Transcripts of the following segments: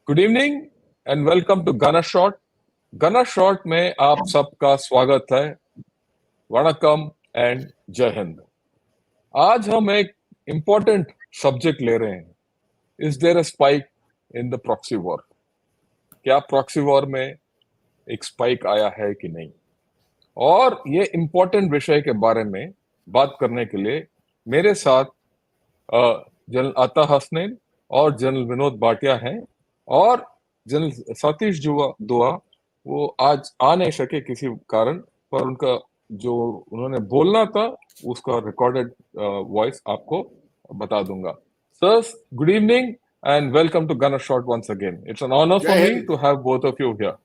Good evening and welcome to gun shot. Gun shot में आप सबका स्वागत है। वणकम एंड जय हिंद। आज हम एक इम्पोर्टेंट सब्जेक्ट ले रहे हैं। Is there a spike in the proxy war? क्या प्रॉक्सी वॉर में एक स्पाइक आया है कि नहीं? और ये इम्पोर्टेंट विषय के बारे में बात करने के लिए मेरे साथ जनरल आता हसनैन और जनरल विनोद भाटिया हैं। और जनरल सतीश दुआ वो आज आ नहीं सके किसी कारण, पर उनका जो उन्होंने बोलना था उसका रिकॉर्डेड वॉइस आपको बता दूंगा। Sir, good evening and welcome to gun shot once again. It's an honour for Jai me to Hind. Have both of you here.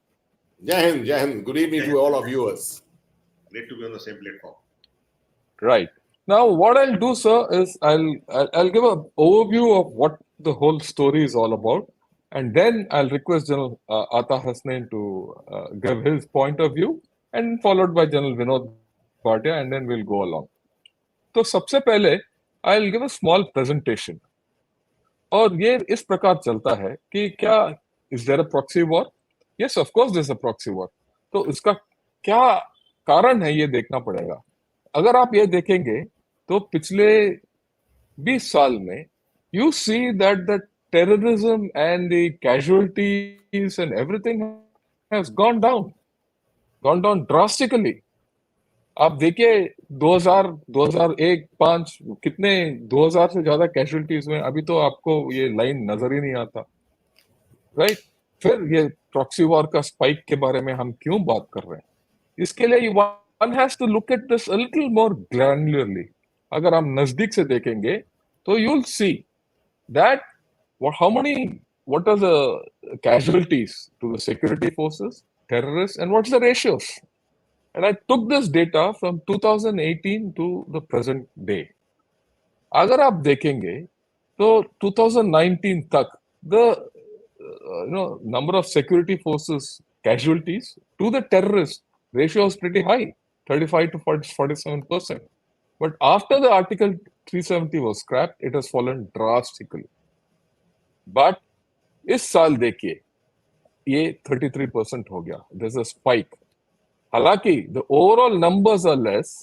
Jai Hind. Jai Hind. Good evening to all of viewers. Great to be on the same platform. Right. Now, what I'll do, sir, is I'll give an overview of what the whole story is all about, and then I'll request General Ata Hasnain to give his point of view, and followed by General Vinod Bhatia, and then we'll go along. तो सबसे पहले I'll give a small presentation, और ये इस प्रकार चलता है कि क्या is there a proxy war? Yes, of course there's a proxy war. तो इसका क्या कारण है ये देखना पड़ेगा। अगर आप ये देखेंगे तो पिछले 20 साल में you see that the terrorism and the casualties and everything has gone down drastically. आप देखिए 2000 2001 5 कितने 2000 से ज्यादा कैजुअलिटीज हुए। अभी तो आपको ये लाइन नजर ही नहीं आता, राइट? फिर ये प्रॉक्सी वॉर का स्पाइक के बारे में हम क्यों बात कर रहे हैं? इसके लिए one has to look at this a little more granularly. अगर हम नजदीक से देखेंगे तो you'll see that what are the casualties to the security forces, terrorists, and what's the ratios? And I took this data from 2018 to the present day. अगर आप देखेंगे तो 2019 तक the number of security forces casualties to the terrorist ratio is pretty high, 35 to 47%. But after the Article 370 was scrapped, it has fallen drastically. But इस साल देखिए ये 33% हो गया. There's a spike. हालांकि the overall numbers are less,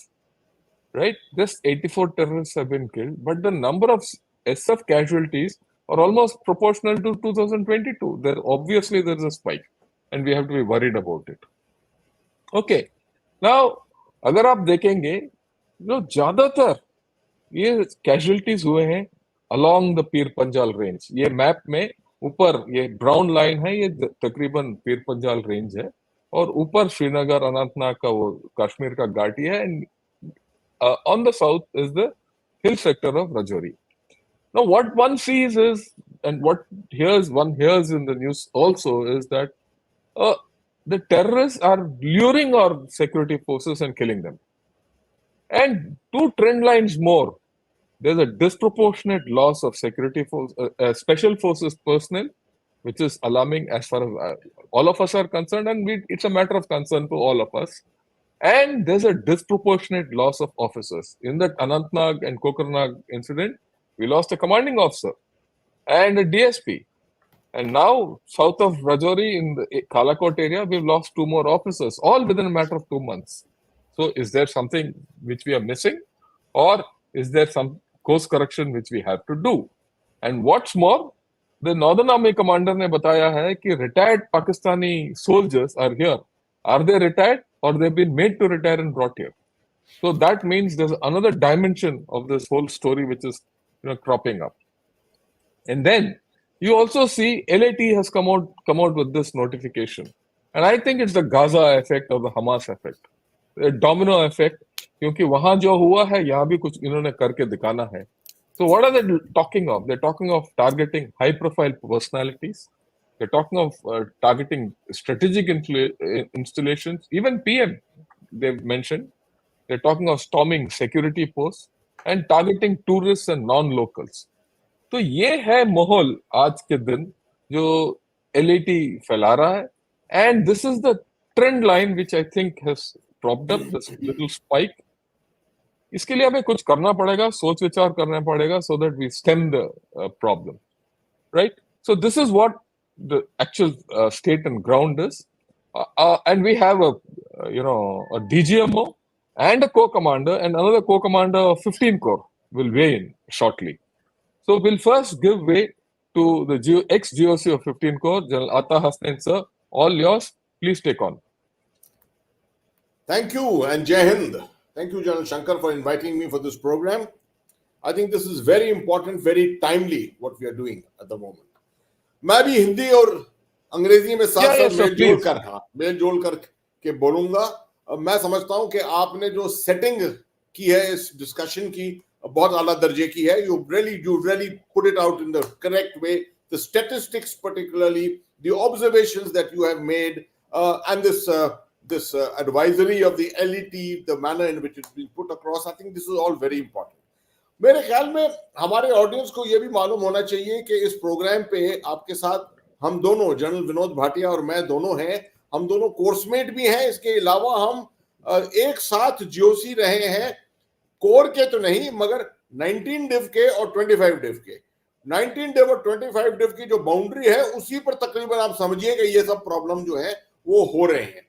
right? Just 84 terrorists have been killed, but the number of SF casualties are almost proportional to 2022. Obviously there's a spike, and we have to be worried about it. Okay, now अगर आप देखेंगे जो ज्यादातर ये casualties हुए हैं along the Pir Panjal range. ये map में ऊपर ये ब्राउन लाइन है, ये तकरीबन पीर पंजाल रेंज है, और ऊपर श्रीनगर अनंतनाग का वो कश्मीर का घाटी है, and on the south is the hill sector of Rajouri. Now what one seize is, and what one hears in the news also, is that the terrorists are luring our security forces and killing them. And two trend lines more. There's a disproportionate loss of security force, special forces personnel, which is alarming as far as all of us are concerned, and it's a matter of concern to all of us. And there's a disproportionate loss of officers. In that Anantnag and Kokarnag incident, we lost a commanding officer and a DSP. And now, south of Rajouri in the Kalakot area, we've lost 2 more officers, all within a matter of 2 months. So is there something which we are missing? Or is there some course correction which we have to do? And what's more, the Northern Army commander ने बताया है कि retired Pakistani soldiers are here. Are they retired or they've been made to retire and brought here? So that means there's another dimension of this whole story which is cropping up. And then you also see LAT has come out with this notification. And I think it's the Gaza effect or the Hamas effect. A domino effect, क्योंकि वहां जो हुआ है यहाँ भी कुछ इन्होंने करके दिखाना है. So what are they talking of? They're talking of targeting high-profile personalities. They're talking of targeting strategic installations. Even PM, they've mentioned. They're talking of storming security posts and targeting tourists and non-locals. तो ये है माहौल आज के दिन जो LAT फैला रहा है. And this is the trend line which I think has propped up this little spike. इसके लिए हमें कुछ करना पड़ेगा, सोच विचार करना पड़ेगा, so that we stem the problem, right? So this is what the actual state and ground is. And we have a DGMO and a co-commander, and another co-commander of 15 Corps will weigh in shortly. So we'll first give way to the ex-GOC of 15 Corps, General Atta Hasnain, sir. All yours. Please take on. Thank you and Jai Hind. Thank you, General Shankar, for inviting me for this program. I think this is very important, very timely what we are doing at the moment. मैं भी हिंदी और अंग्रेजी में साथ साथ mail जोड़ कर के बोलूंगा. मैं समझता हूं कि आपने जो सेटिंग की है इस डिस्कशन की बहुत आला दर्जे की है. You really put it out in the correct way. The statistics, particularly the observations that you have made, and this advisory of the LET, the manner in which it's been put across, I think this is all very important. मेरे ख्याल में हमारे audience को यह भी मालूम होना चाहिए कि इस प्रोग्राम पे आपके साथ हम दोनों, जनरल विनोद भाटिया और मैं दोनों हैं. हम दोनों कोर्समेट भी हैं. इसके अलावा हम एक साथ जीओसी रहे हैं, कोर के तो नहीं मगर 19 डिव के और 25 डिव के. 19 डिव और 25 डिव की जो बाउंड्री है उसी पर तकरीबन आप समझिए कि ये सब प्रॉब्लम जो है वो हो रहे हैं.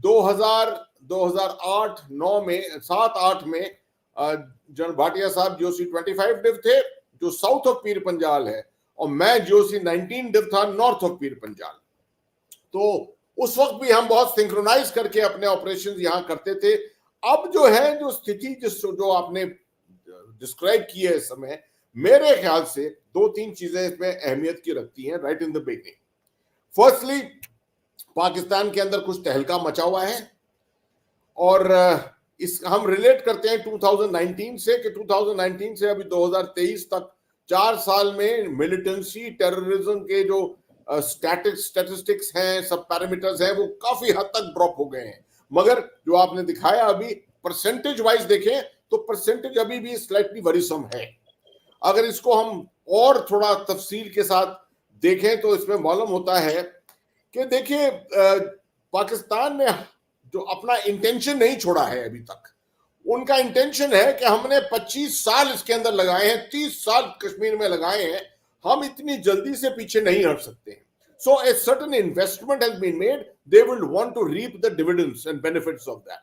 2008-9 में 7-8 में जनरल भाटिया साहब जीओसी 25 डिव थे जो साउथ ऑफ पीर पंजाल है, और मैं जीओसी 19 डिव था नॉर्थ ऑफ पीर पंजाल. तो उस वक्त भी हम बहुत सिंक्रोनाइज करके अपने ऑपरेशंस यहां करते थे. अब जो है जो स्थिति जो आपने डिस्क्राइब की है इस समय, मेरे ख्याल से 2-3 चीजें इसमें अहमियत की रखती हैं right in the beginning. Firstly, Pakistan के अंदर कुछ तहलका मचा हुआ है, और इस हम रिलेट करते हैं 2019 से कि 2019 से अभी 2023 तक 4 साल में मिलिटेंसी टेररिज्म के जो स्टैटिस्टिक्स हैं, सब पैरामीटर्स हैं, वो काफी हद तक ड्रॉप हो गए हैं. मगर जो आपने दिखाया अभी परसेंटेज वाइज देखें तो परसेंटेज अभी भी स्लाइटली वरीसम है. अगर इसको हम और थोड़ा तफसील के साथ देखें तो इसमें मालूम होता है कि देखिए पाकिस्तान ने जो अपना इंटेंशन नहीं छोड़ा है अभी तक. उनका इंटेंशन है कि हमने 25 साल इसके अंदर लगाए हैं, 30 साल कश्मीर में लगाए हैं, हम इतनी जल्दी से पीछे नहीं हट सकते हैं. So a certain investment has been made, they will want to reap the dividends and benefits of that.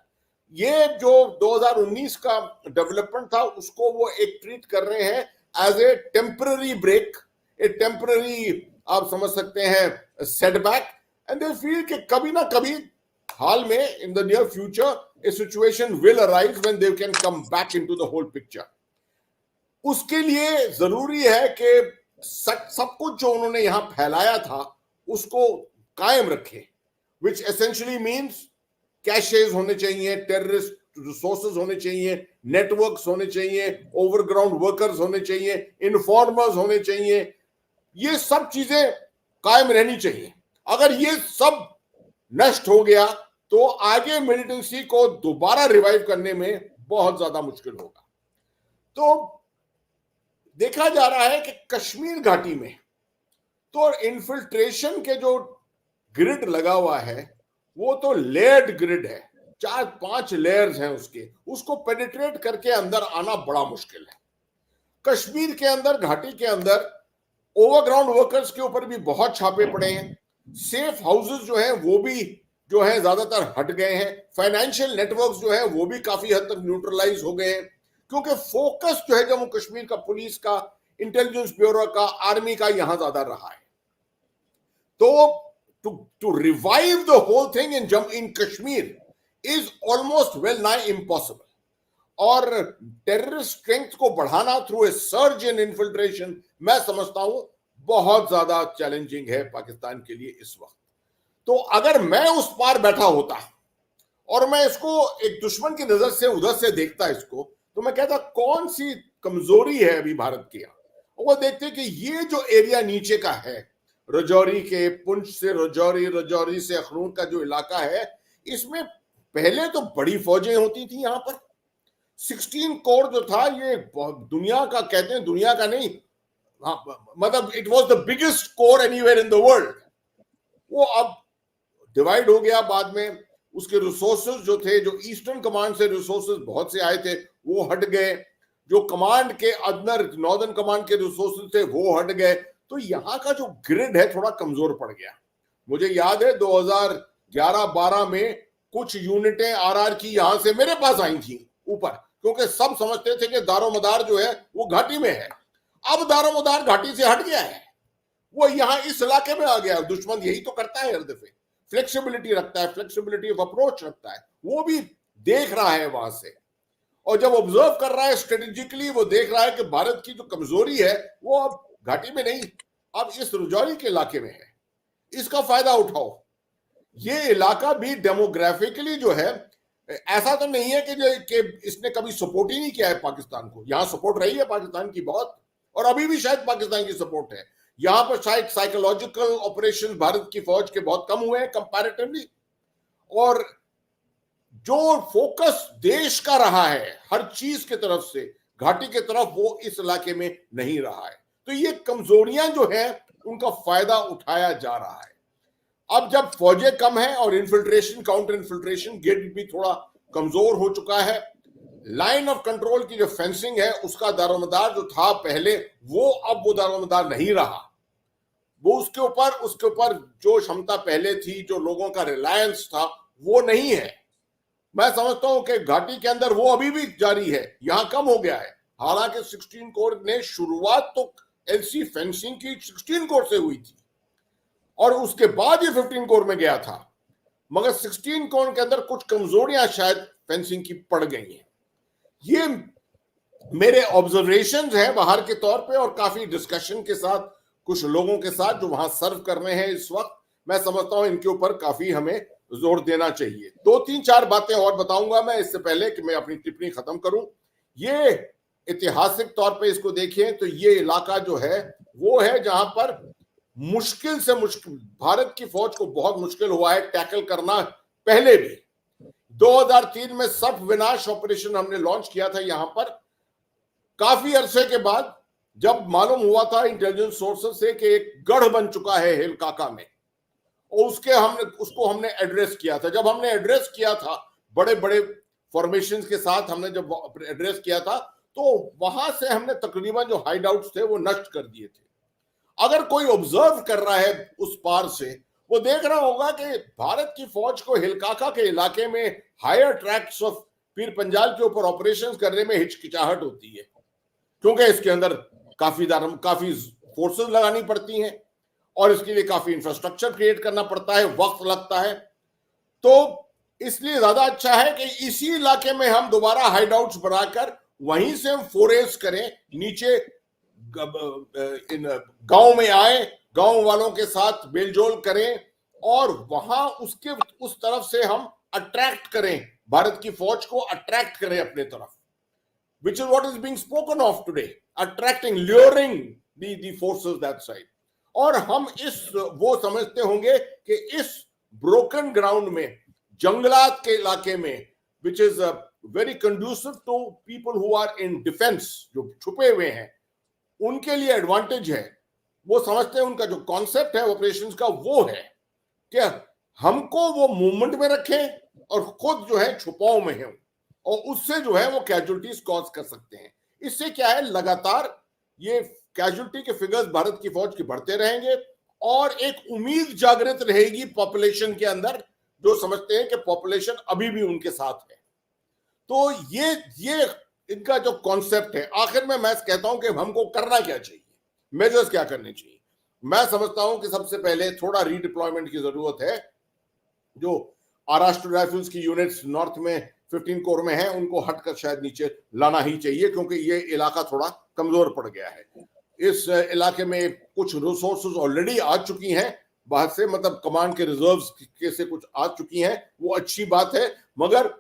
ये जो 2019 का डेवलपमेंट था उसको वो एक ट्रीट कर रहे हैं as a temporary break, a temporary आप समझ सकते हैं सेटबैक, एंड दे फील कि कभी ना कभी हाल में in the near future a situation will arise when they can come back into the whole picture. उसके लिए जरूरी है कि सब कुछ जो उन्होंने यहां फैलाया था उसको कायम रखें, which essentially means कैशेज होने चाहिए, टेररिस्ट रिसोर्सेज होने चाहिए, नेटवर्क्स होने चाहिए, ओवरग्राउंड वर्कर्स होने चाहिए, इन्फॉर्मर्स होने चाहिए. ये सब चीजें कायम रहनी चाहिए. अगर ये सब नष्ट हो गया तो आगे मिलिटेंसी को दोबारा रिवाइव करने में बहुत ज्यादा मुश्किल होगा. तो देखा जा रहा है कि कश्मीर घाटी में तो इन्फिल्ट्रेशन के जो ग्रिड लगा हुआ है वो तो लेयर्ड ग्रिड है, 4-5 लेयर्स हैं उसको पेनिट्रेट करके अंदर आना बड़ा मुश्किल है. कश्मीर के अंदर, घाटी के अंदर ओवरग्राउंड वर्कर्स के ऊपर भी बहुत छापे पड़े हैं. सेफ हाउसेस जो हैं वो भी जो है ज्यादातर हट गए हैं. फाइनेंशियल नेटवर्क्स जो है वो भी काफी हद तक न्यूट्रलाइज हो गए हैं, क्योंकि फोकस जो है जम्मू कश्मीर का, पुलिस का, इंटेलिजेंस ब्यूरो का, आर्मी का यहां ज्यादा रहा है. तो to revive the whole thing in Kashmir is almost well nigh impossible. और टेररिस्ट स्ट्रेंथ को बढ़ाना through a surge in infiltration मैं समझता हूं बहुत ज्यादा चैलेंजिंग है पाकिस्तान के लिए इस वक्त. तो अगर मैं उस पार बैठा होता और मैं इसको एक दुश्मन की नजर से उधर से देखता इसको, तो मैं कहता कौन सी कमजोरी है अभी भारत की. वो देखते कि ये जो एरिया नीचे का है, रजौरी के, पुंछ से रजौरी, रजौरी से अखनूर का जो इलाका है, इसमें पहले तो बड़ी फौजें होती थी. यहां पर 16 कोर जो था ये दुनिया का, कहते हैं दुनिया का नहीं, मतलब it was the biggest core anywhere in the world. वो अब डिवाइड हो गया बाद में. उसके रिसोर्सेज जो थे, जो ईस्टर्न कमांड से रिसोर्सेज बहुत से आए थे वो हट गए, जो कमांड के अंदर नॉर्दर्न कमांड के रिसोर्सेज थे वो हट गए. तो यहाँ का जो ग्रिड है थोड़ा कमजोर पड़ गया। मुझे याद है 2011-12 में कुछ यूनिटें आरआर की यहां से मेरे पास आई थी ऊपर, क्योंकि सब समझते थे कि दारोमदार जो है वो घाटी में है। अब दारोमदार घाटी से हट गया है, वो यहां इस इलाके में आ गया। दुश्मन यही तो करता है हर दफे, फ्लेक्सिबिलिटी रखता है, फ्लेक्सिबिलिटी ऑफ अप्रोच रखता है। वो भी देख रहा है वहां से, और जब ऑब्जर्व कर रहा है स्ट्रेटेजिकली, वो देख रहा है कि भारत की जो कमजोरी है वो अब घाटी में नहीं, अब इस रजौरी के इलाके में है। इसका फायदा उठाओ। ये इलाका भी डेमोग्राफिकली जो है, ऐसा तो नहीं है कि इसने कभी सपोर्ट ही नहीं किया है पाकिस्तान को। यहां सपोर्ट रही है पाकिस्तान की बहुत, और अभी भी शायद पाकिस्तान की सपोर्ट है। यहां पर शायद साइकोलॉजिकल ऑपरेशन भारत की फौज के बहुत कम हुए हैं कंपैरेटिवली, और जो फोकस देश का रहा है हर चीज की तरफ से घाटी की तरफ, वो इस इलाके में नहीं रहा है। तो ये कमजोरियां जो है उनका फायदा उठाया जा रहा है। अब जब फौजें कम है और इन्फिल्ट्रेशन, काउंटर इन्फिल्ट्रेशन गेट भी थोड़ा कमजोर हो चुका है, लाइन ऑफ कंट्रोल की जो फेंसिंग है उसका दारोमदार जो था पहले, वो अब वो दारोमदार नहीं रहा। वो उसके ऊपर जो क्षमता पहले थी, जो लोगों का रिलायंस था, वो नहीं है। मैं समझता हूं कि घाटी के अंदर वो अभी भी जारी है, यहां कम हो गया है। हालांकि 16 कोर ने शुरुआत तो एलसी फेंसिंग की 16 कोर से हुई थी, और उसके बाद ये 15 कोर में गया था, मगर 16 कोर के अंदर कुछ कमजोरियां शायद फेंसिंग की पड़ गई हैं। ये मेरे ऑब्जर्वेशंस हैं बाहर के तौर पे, और काफी डिस्कशन के साथ कुछ लोगों के साथ जो वहां सर्व कर रहे हैं इस वक्त, मैं समझता हूं इनके ऊपर काफी हमें जोर देना चाहिए। 2-3-4 बातें और बताऊंगा मैं इससे पहले कि मैं अपनी टिप्पणी खत्म करूं। ये ऐतिहासिक तौर पे इसको देखें तो ये इलाका जो है वो है जहां पर मुश्किल से मुश्किल भारत की फौज को बहुत मुश्किल हुआ है टैकल करना। पहले भी 2003 में सर्प विनाश ऑपरेशन हमने लॉन्च किया था यहां पर, काफी अरसे के बाद, जब मालूम हुआ था इंटेलिजेंस सोर्सेस से कि एक गढ़ बन चुका है हिलकाका में, और उसको हमने एड्रेस किया था। जब हमने एड्रेस किया था बड़े बड़े फॉर्मेशंस के साथ, हमने जब एड्रेस किया था, तो वहां से हमने तकरीबन जो हाइड आउट्स थे वो नष्ट कर दिए थे। अगर कोई ऑब्जर्व कर रहा है उस पार से, वो देख रहा होगा कि भारत की फौज को हिलकाका के इलाके में higher tracts of Pir Panjal के ऊपर ऑपरेशंस करने में हिचकिचाहट होती है, क्योंकि इसके अंदर काफी फोर्सेस लगानी पड़ती हैं, और इसके लिए काफी इंफ्रास्ट्रक्चर क्रिएट करना पड़ता है, वक्त लगता है। तो इसलिए ज्यादा अच्छा है कि इसी इलाके में हम दोबारा हाइड आउट्स बनाकर वहीं से हम फोरेज करें, नीचे इन गांव में आए, गांव वालों के साथ मेलजोल करें, और वहां उसके उस तरफ से हम अट्रैक्ट करें, भारत की फौज को अट्रैक्ट करें अपने तरफ, which is what is being spoken of today, attracting, luring the forces that side। और हम वो समझते होंगे कि इस ब्रोकन ग्राउंड में, जंगलात के इलाके में, which is very conducive to people who are in defense, जो छुपे हुए हैं, उनके लिए एडवांटेज है। वो समझते हैं, उनका जो कॉन्सेप्ट है ऑपरेशंस का वो है कि हमको वो मूवमेंट में रखें और खुद जो है छुपाव में है, और उससे जो है वो कैजुअलिटीज कॉज कर सकते हैं। इससे क्या है, लगातार ये कैजुअलिटी के फिगर्स भारत की फौज के बढ़ते रहेंगे, और एक उम्मीद जागृत रहेगी पॉपुलेशन के अंदर, जो समझते हैं कि पॉपुलेशन अभी भी उनके साथ है। तो ये इनका जो कॉन्सेप्ट है। आखिर में मैं कहता हूं कि हमको करना क्या चाहिए, मेजर्स क्या करने चाहिए। मैं समझता हूं कि सबसे पहले थोड़ा रीडिप्लॉयमेंट की जरूरत है। जो महाराष्ट्र राइफल्स की यूनिट्स नॉर्थ में 15 कोर में है, उनको हटकर शायद नीचे लाना ही चाहिए, क्योंकि ये इलाका थोड़ा कमजोर पड़ गया है। इस इलाके में कुछ रिसोर्सेज ऑलरेडी आ चुकी हैं बाहर से, मतलब कमांड के रिजर्व्स के से कुछ आ चुकी हैं, वो अच्छी बात है, मगर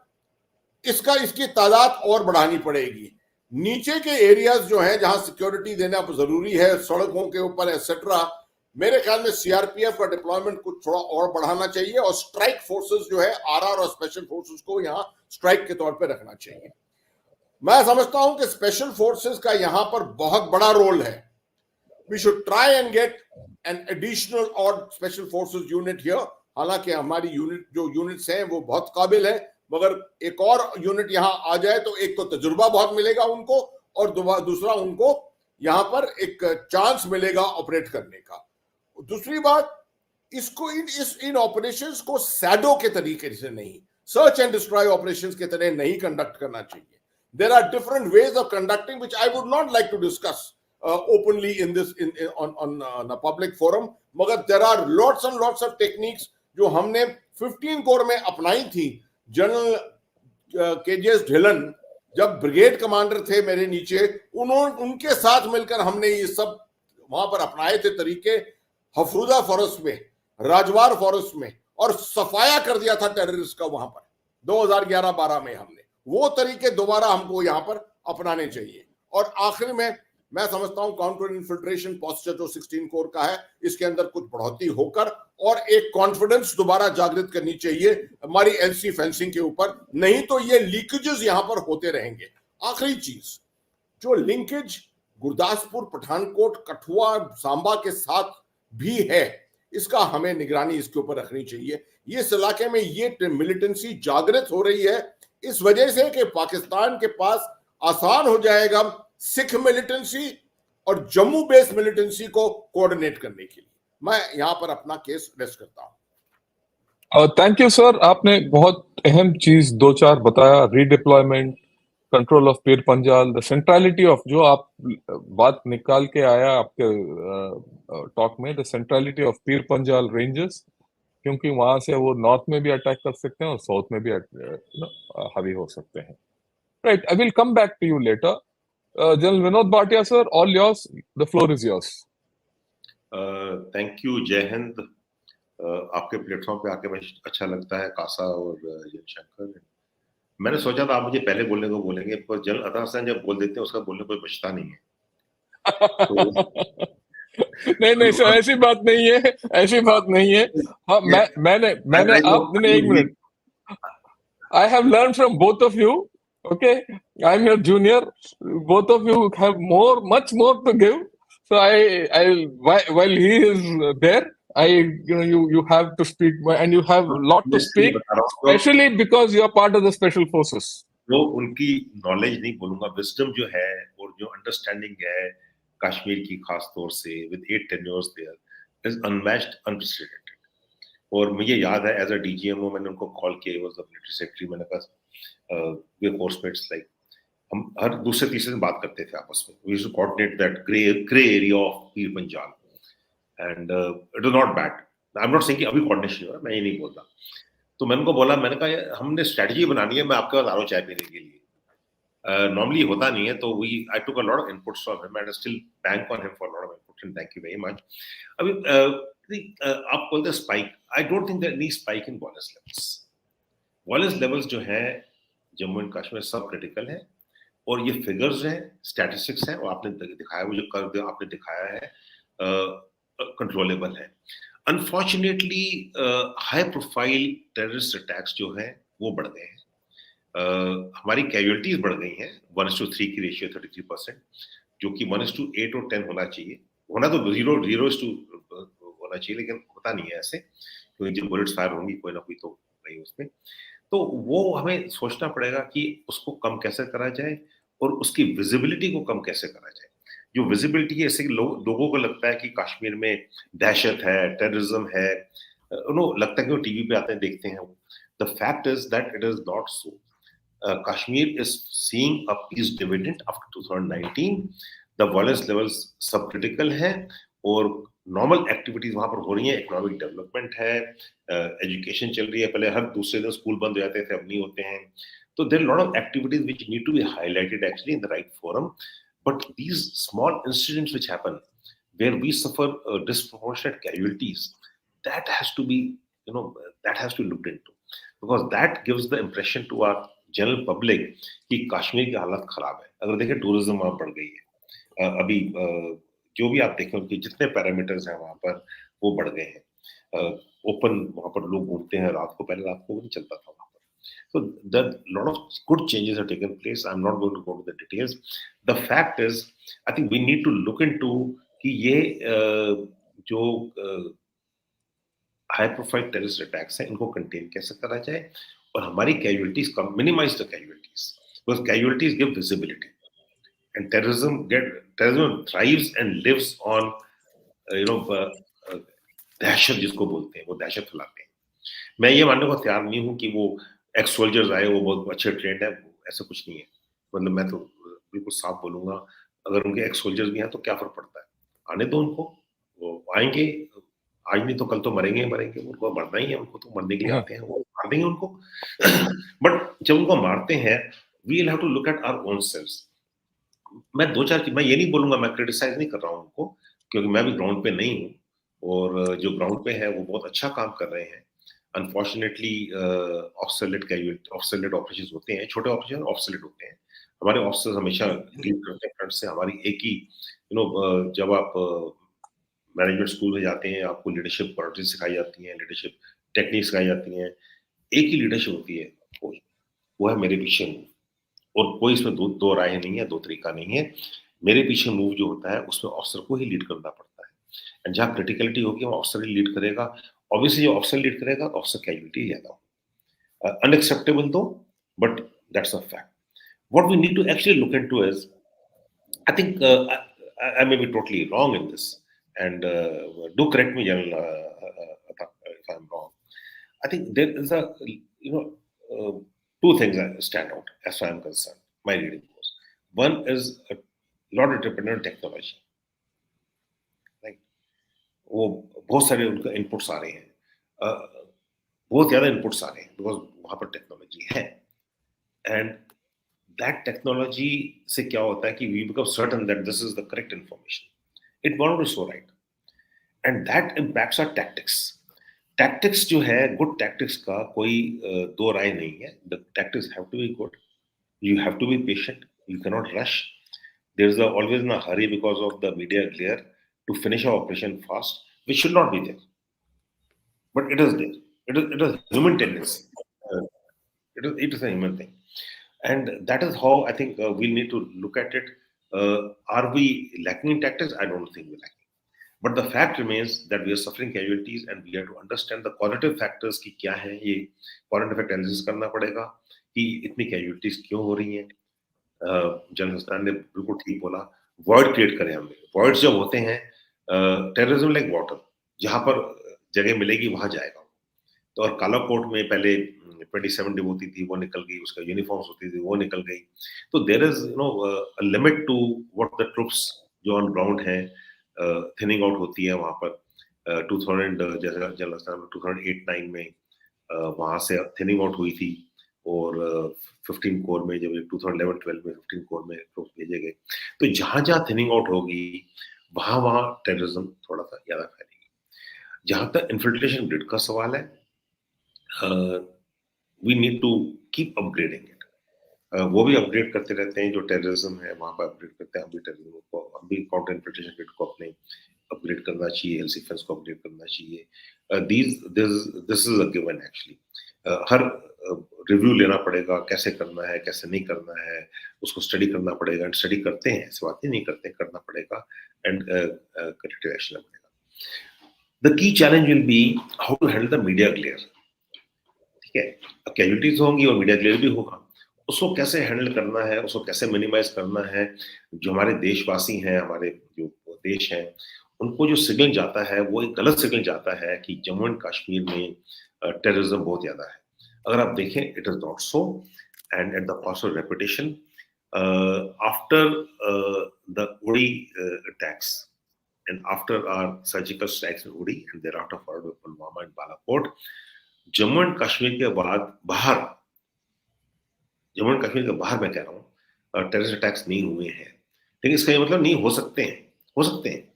इसकी तादाद और बढ़ानी पड़ेगी। नीचे के एरियाज जो हैं जहां सिक्योरिटी देना जरूरी है, सड़कों के ऊपर एक्सेट्रा, मेरे ख्याल में सीआरपीएफ का डिप्लॉयमेंट कुछ थोड़ा और बढ़ाना चाहिए, और स्ट्राइक फोर्सेस जो है आरआर और स्पेशल फोर्सेस को यहां स्ट्राइक के तौर पे रखना चाहिए। मैं समझता हूं कि स्पेशल फोर्सेस का यहां पर बहुत बड़ा रोल है। We should try and get an additional और स्पेशल फोर्सेस यूनिट हियर। हालांकि हमारी यूनिट्स हैं वो बहुत काबिल है, मगर एक और यूनिट यहां आ जाए तो एक तो तजुर्बा बहुत मिलेगा उनको, और दूसरा उनको यहां पर एक चांस मिलेगा ऑपरेट करने का। दूसरी बात, इसको इन ऑपरेशंस को सैडो के तरीके से नहीं, सर्च एंड डिस्ट्रॉय ऑपरेशंस के तरह नहीं कंडक्ट करना चाहिए। There are different ways of conducting which I would not like to discuss openly in this on a public forum, मगर there are lots and lots of techniques जो हमने 15 core में अपनाई थी। जनरल केजेएस ढिलन जब brigade commander थे मेरे नीचे, उनके साथ मिलकर हमने ये सब वहां पर अपनाए थे तरीके। हफरूजा फॉरेस्ट में, राजवार फॉरेस्ट में, और सफाया कर दिया था टेररिस्ट का वहां पर 2011-12 में। हमने वो तरीके दोबारा हमको यहां पर अपनाने चाहिए। और आखिर में मैं समझता हूं काउंटर इन्फिल्ट्रेशन पोस्चर जो 16 कोर का है, इसके अंदर कुछ बढ़ोतरी होकर और एक कॉन्फिडेंस दोबारा जागृत करनी चाहिए हमारी एलसी फेंसिंग के ऊपर, नहीं तो ये लीकेजेस यहां पर होते रहेंगे। आखिरी चीज, जो लिंकेज गुरदासपुर, पठानकोट, कठुआ, सांबा के साथ भी है, इसका हमें निगरानी इसके ऊपर रखनी चाहिए। ये इस इलाके में ये मिलिटेंसी जागृत हो रही है इस वजह से कि पाकिस्तान के पास आसान हो जाएगा सिख मिलिटेंसी और जम्मू बेस्ड मिलिटेंसी को कोऑर्डिनेट करने के लिए। मैं यहां पर अपना केस रेस्ट करता हूं। थैंक यू सर, आपने बहुत अहम चीज दो चार बताया, redeployment, control of Pir Panjal, the centrality of, जो आप बात निकाल के आया आपके टॉक में, the centrality of Pir Panjal ranges, क्योंकि वहां से वो नॉर्थ में भी अटैक कर सकते हैं और साउथ में भी हावी हो सकते हैं। Right, I will come back to you later. General Vinod Bhatia sir, all yours, the floor is yours. Thank you, जय हिंद। आपके प्लेटफॉर्म पे आके मुझे अच्छा लगता है, कासा और जनशंकर। मैंने सोचा था आप मुझे पहले बोलने को बोलेंगे, पर जनरल अता हसन जब बोल देते हैं उसका बोलने कोई बचता नहीं है। तो नहीं सर, ऐसी बात नहीं है, ऐसी बात नहीं है। हाँ, मैंने आपने एक minute, I have learned from both of you. Okay, I'm your junior. Both of you have much more to give. So while he is there, you have to speak, and you have a lot to speak, especially because you are part of the special forces. तो उनकी knowledge नहीं बोलूंगा, wisdom जो है और जो understanding है कश्मीर की खास तौर से, with 8 tenures there, is unmatched, unprecedented. और मुझे याद है एज अ डीजीएमओ मैंने उनको कॉल किया, वाज द मिलिट्री सेक्रेटरी, मैंने कहा वी फोर्समेट्स लाइक, हम हर दूसरे तीसरे दिन बात करते थे आपस में, we used to coordinate that grey area of Pir Panjal, and it was not bad. I am not saying कि अभी कोऑर्डिनेशन हो रहा है, मैं ये नहीं बोल रहा। तो मैंने उनको बोला, मैंने कहा हमने स्ट्रेटजी बनानी है, मैं आपके पास आ रहा हूं चाय पीने के लिए। Normally होता नहीं है, तो I took a lot of inputs from him and I still bank on him for a lot of inputs, and thank you very much. अभी आप बोलते हैं spike, I don't think there any spike in violence levels. Violence levels जो है Jammu and Kashmir सब critical है, और ये फिगर्स हैं, स्टैटिस्टिक्स हैं, और आपने दिखाया, वो जो कर्व आपने दिखाया है कंट्रोलेबल है। Unfortunately high profile terrorist attacks जो हैं वो बढ़ गए हैं। हमारी कैजुअलिटीज बढ़ गई हैं, 1:3 की रेशियो 33%, जो कि 1:8 और 10 होना चाहिए। होना तो 0:2 होना चाहिए, लेकिन होता नहीं है ऐसे, क्योंकि जब बुलेट्स फायर होंगी कोई ना कोई तो नहीं उसमें। तो वो हमें सोचना पड़ेगा कि उसको कम कैसे करा जाए और उसकी विजिबिलिटी को कम कैसे करा जाए। जो विजिबिलिटी है, इससे लोगों को लगता है कि कश्मीर में दहशत है, टेररिज्म है, उन्हें लगता है कि वो टीवी पे आते हैं देखते हैं। The fact is that it is not so. Kashmir is seeing a peace dividend after 2019. The violence levels subcritical है और नॉर्मल एक्टिविटीज वहां पर हो रही हैं, इकोनॉमिक डेवलपमेंट है, एजुकेशन चल रही है। पहले हर दूसरे दिन स्कूल बंद हो जाते थे, अब नहीं होते हैं। तो there lot of activities which need to be highlighted actually in the right forum, but these small incidents which happen where we suffer disproportionate casualties, that has to be, that has to be looked into, because that gives the impression to our general public कि कश्मीर की हालत खराब है। अगर देखें tourism वहां बढ़ गई है, अभी जो भी आप देखें उनके जितने पैरामीटर्स हैं वहां पर वो बढ़ गए हैं। ओपन वहां पर लोग घूमते हैं रात को, पहले रात को नहीं चलता था वहां पर। So the lot of good changes have taken place. I'm not going to go to the details. The fact is, I think we need to look into कि ये जो हाई प्रोफाइल टेररिस्ट अटैक्स हैं इनको contain कैसे करा जाए और हमारी कैजुअलिटीज कम, minimise the casualties, because casualties give visibility. And terrorism thrives and lives on दहशत जिसको बोलते हैं, वो दहशत फैलाते हैं। मैं ये मानने को तैयार नहीं हूँ कि वो एक्स सोल्जर्स आए, वो बहुत अच्छे ट्रेंड है, ऐसा कुछ नहीं है। मतलब मैं तो बिल्कुल साफ बोलूंगा, अगर उनके एक्स सोल्जर्स भी हैं तो क्या फर्क पड़ता है, आने दो उनको, वो आएंगे, आज नहीं तो कल तो मरेंगे मरेंगे, उनको मरना ही है, उनको तो मरने के लिए आते हैं, वो मार देंगे उनको। बट जब उनको मारते हैं, we will have to look at our own selves. मैं दो चार, मैं ये नहीं बोलूंगा, मैं क्रिटिसाइज नहीं कर रहा हूँ उनको, क्योंकि मैं भी ग्राउंड पे नहीं हूँ, और जो ग्राउंड पे है वो बहुत अच्छा काम कर रहे हैं। अनफॉर्चुनेटली ऑफसेलेट ऑपरेशन होते हैं, छोटे ऑपरेशन ऑफसेलेट होते हैं। हमारे ऑफिसर्स हमेशा लीड करते हैं फ्रंट से, हमारी एक ही जब आप मैनेजमेंट स्कूल में जाते हैं, आपको लीडरशिप क्वालिटी सिखाई जाती है, लीडरशिप टेक्निक सिखाई जाती हैं, एक ही लीडरशिप होती है, वो है मेरे पीछे मूव। और कोई इसमें दो राय नहीं है, दो तरीका नहीं है। मेरे पीछे मूव जो होता है उसमें ऑफिसर को ही लीड करना पड़ता है, एंड जहाँ क्रिटिकलिटी होगी वो ऑफिसर ही लीड करेगा। ऑब्वियसली जो ऑफिसर लीड करेगा तो ऑफिसर कैजुअलिटी ज्यादा होगी, unacceptable though, but that's a fact. What we need to actually look into is, I think I may be totally wrong in this, and do correct me, General, if I'm wrong. I think there is a, you know, two things that stand out as far as I'm concerned. My reading goes. One is a lot of dependent on technology. Right? वो बहुत सारे उनका inputs आ रहे हैं, बहुत ज़्यादा inputs आ रहे हैं, बिकॉज वहाँ पर टेक्नोलॉजी है, एंड दैट टेक्नोलॉजी से क्या होता है कि we become certain that this is the correct information, it want to so right, and that impacts our tactics. Tactics जो है, गुड टैक्टिक्स का कोई दो राय नहीं है। The tactics have to be good, you have to be patient, you cannot rush. There's always in a hurry because of the media glare to finish our operation fast, which should not be there, but it is there. It is human tendency. uh, it is a human thing, and that is how I think we need to look at it. Are we lacking in tactics? I don't think we're lacking, but the fact remains that we are suffering casualties, and we have to understand the causative factors की क्या है। ये current effect analysis करना पड़ेगा कि इतनी casualties क्यों हो रही हैं। जनरल हसन ने बिल्कुल ठीक बोला, वर्ड क्रिएट करें हमने। वर्ड्स जब होते हैं, टेररिज्म लाइक वाटर, जहां पर जगह मिलेगी वहां जाएगा। तो और काला कोट में पहले 27 डिव होती थी, वो निकल गई, उसका यूनिफॉर्म्स होती थी, वो निकल गई। तो there is limit to what the troops जो ऑन ग्राउंड है, थिनिंग आउट होती है वहां पर। 2000 जैसे जनरल हसन 2008-9 में वहां से थिनिंग आउट हुई थी, और 15 कोर में जब 2011-12 में 15 कोर में ट्रूप्स भेजे गए। तो जहां जहां थिनिंग आउट होगी वहां वहां टेररिज्म थोड़ा सा ज्यादा फैलेगी। जहां तक इन्फिल्ट्रेशन ग्रिड का सवाल है, we need to keep upgrading it. वो भी अपग्रेड करते रहते हैं, जो टेररिज्म है वहां पर अपग्रेड करते हैं। अभी टेररिज्म को, अभी काउंटर इन्फिल्ट्रेशन ग्रिड को अपने अपग्रेड करना चाहिए, एलसी डिफेंस को अपग्रेड करना चाहिए। This is a given actually. Her review लेना पड़ेगा, कैसे करना है कैसे नहीं करना है, उसको स्टडी करना पड़ेगा, एंड स्टडी करते हैं, ऐसी बात ही नहीं करते, करना पड़ेगा, एंड करेक्टिव एक्शन लेना पड़ेगा। The key challenge will be how to handle the media glare. ठीक है, कैजुअलिटीज होंगी और मीडिया ग्लेयर भी होगा, उसको कैसे हैंडल करना है, उसको कैसे मिनिमाइज करना है। जो हमारे देशवासी हैं, हमारे जो देश हैं, उनको जो सिग्नल जाता है वो एक गलत सिग्नल जाता है कि जम्मू एंड कश्मीर में टेररिज्म बहुत ज्यादा है। अगर आप देखें, it is not so, and at the cost of reputation, after the उड़ी attacks and after our surgical strikes in Uri and thereafter followed by Pulwama and Balakot, Jammu and Kashmir के बाद बाहर, जम्मू एंड कश्मीर के बाहर मैं कह रहा हूँ टेररिस्ट अटैक्स नहीं हुए हैं। लेकिन इसका ये मतलब नहीं हो सकते हैं, हो सकते हैं।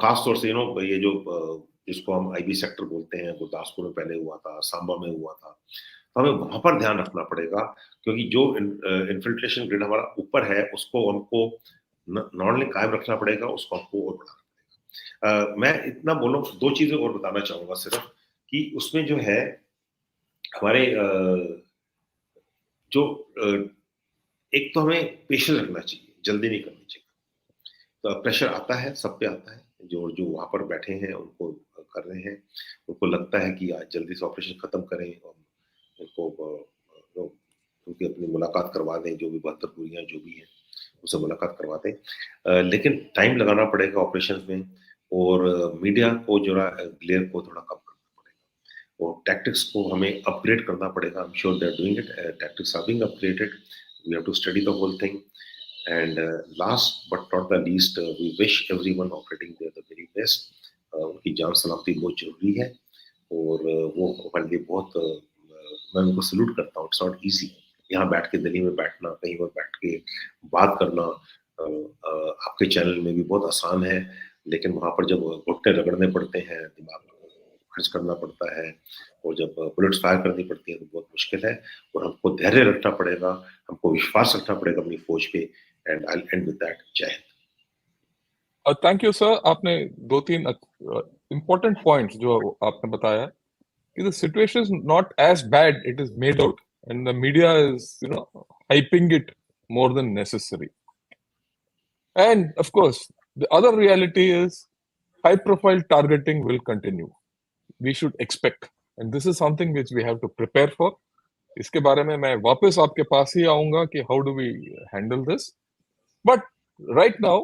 खास तौर से ये जो जिसको हम आईबी सेक्टर बोलते हैं, गुरदासपुर में पहले हुआ था, सांबा में हुआ था, तो हमें वहां पर ध्यान रखना पड़ेगा, क्योंकि जो इन्फिल्ट्रेशन ग्रिड हमारा ऊपर है उसको हमको नॉट ओनली कायम रखना पड़ेगा, उसको हमको और बढ़ाना पड़ेगा। मैं इतना बोलूँ, दो चीजें और बताना चाहूंगा सिर्फ, कि उसमें जो है हमारे जो एक तो हमें पेशेंस रखना चाहिए, जल्दी नहीं करनी चाहिए। तो प्रेशर आता है, सब पे आता है, जो जो वहां पर बैठे हैं उनको कर रहे हैं, उनको लगता है कि आज जल्दी से ऑपरेशन खत्म करें और उनको उनकी अपनी मुलाकात करवा दें, जो भी 72 गोलियां जो भी हैं उससे मुलाकात करवाते हैं। लेकिन टाइम लगाना पड़ेगा ऑपरेशंस में, और मीडिया को जो ग्लेयर को थोड़ा कम करना पड़ेगा, और टैक्टिक्स को हमें अपग्रेड करना पड़ेगा। I am sure they are doing it, tactics are being upgraded, we have to study the whole thing. And last but not the least, we wish everyone operating there the very best. उनकी जान सलामती बहुत जरूरी है, और वो हमारे लिए बहुत मैं उनको सल्यूट करता हूँ। इट्स नॉट ईजी यहाँ बैठ के दिल्ली में बैठना, कहीं पर बैठ के बात करना। आपके चैनल में भी बहुत आसान है, लेकिन वहां पर जब घुटने रगड़ने पड़ते हैं, दिमाग खर्च करना पड़ता है, और जब बुलेट्स फायर करनी पड़ती है तो बहुत मुश्किल है। और हमको धैर्य रखना पड़ेगा, हमको विश्वास रखना पड़ेगा अपनी फौज पे। And I and with that, जय हिंद। थैंक यू सर, आपने दो तीन इम्पोर्टेंट पॉइंट्स जो आपने बताया कि the situation is not as bad it is made out, and the media is hyping it more than necessary. And of course the other reality is high profile targeting will continue. We should expect, and this is something which we have to prepare for. इसके बारे में मैं वापस आपके पास ही आऊंगा कि how do we handle this. But right now,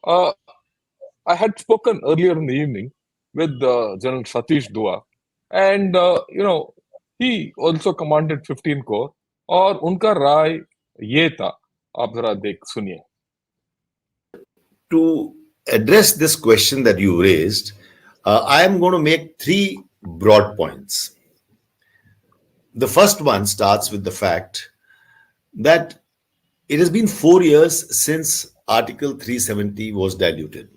I had spoken earlier in the evening with General Satish Dua, and he also commanded 15 Corps, और उनका राय ये था, आप जरा देख सुनिए. To address this question that you raised, I am going to make three broad points. The first one starts with the fact that it has been 4 years since Article 370 was diluted.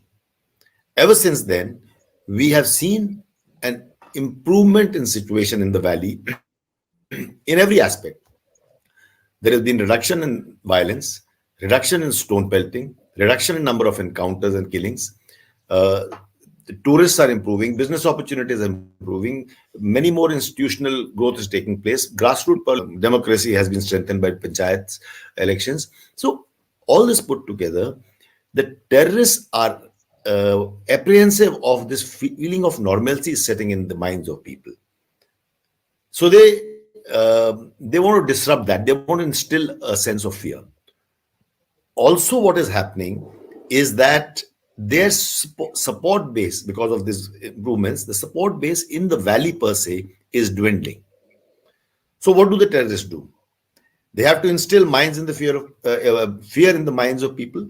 Ever since then, we have seen an improvement in situation in the valley in every aspect. There has been reduction in violence, reduction in stone pelting, reduction in number of encounters and killings. The tourists are improving, business opportunities are improving, many more institutional growth is taking place. Grassroots democracy has been strengthened by panchayats elections. So all this put together, the terrorists are apprehensive of this feeling of normalcy setting in the minds of people. So they want to disrupt that. They want to instill a sense of fear. Also, what is happening is that their support base, because of these improvements, the support base in the valley per se is dwindling. So what do the terrorists do? They have to instill minds in the fear in the minds of people.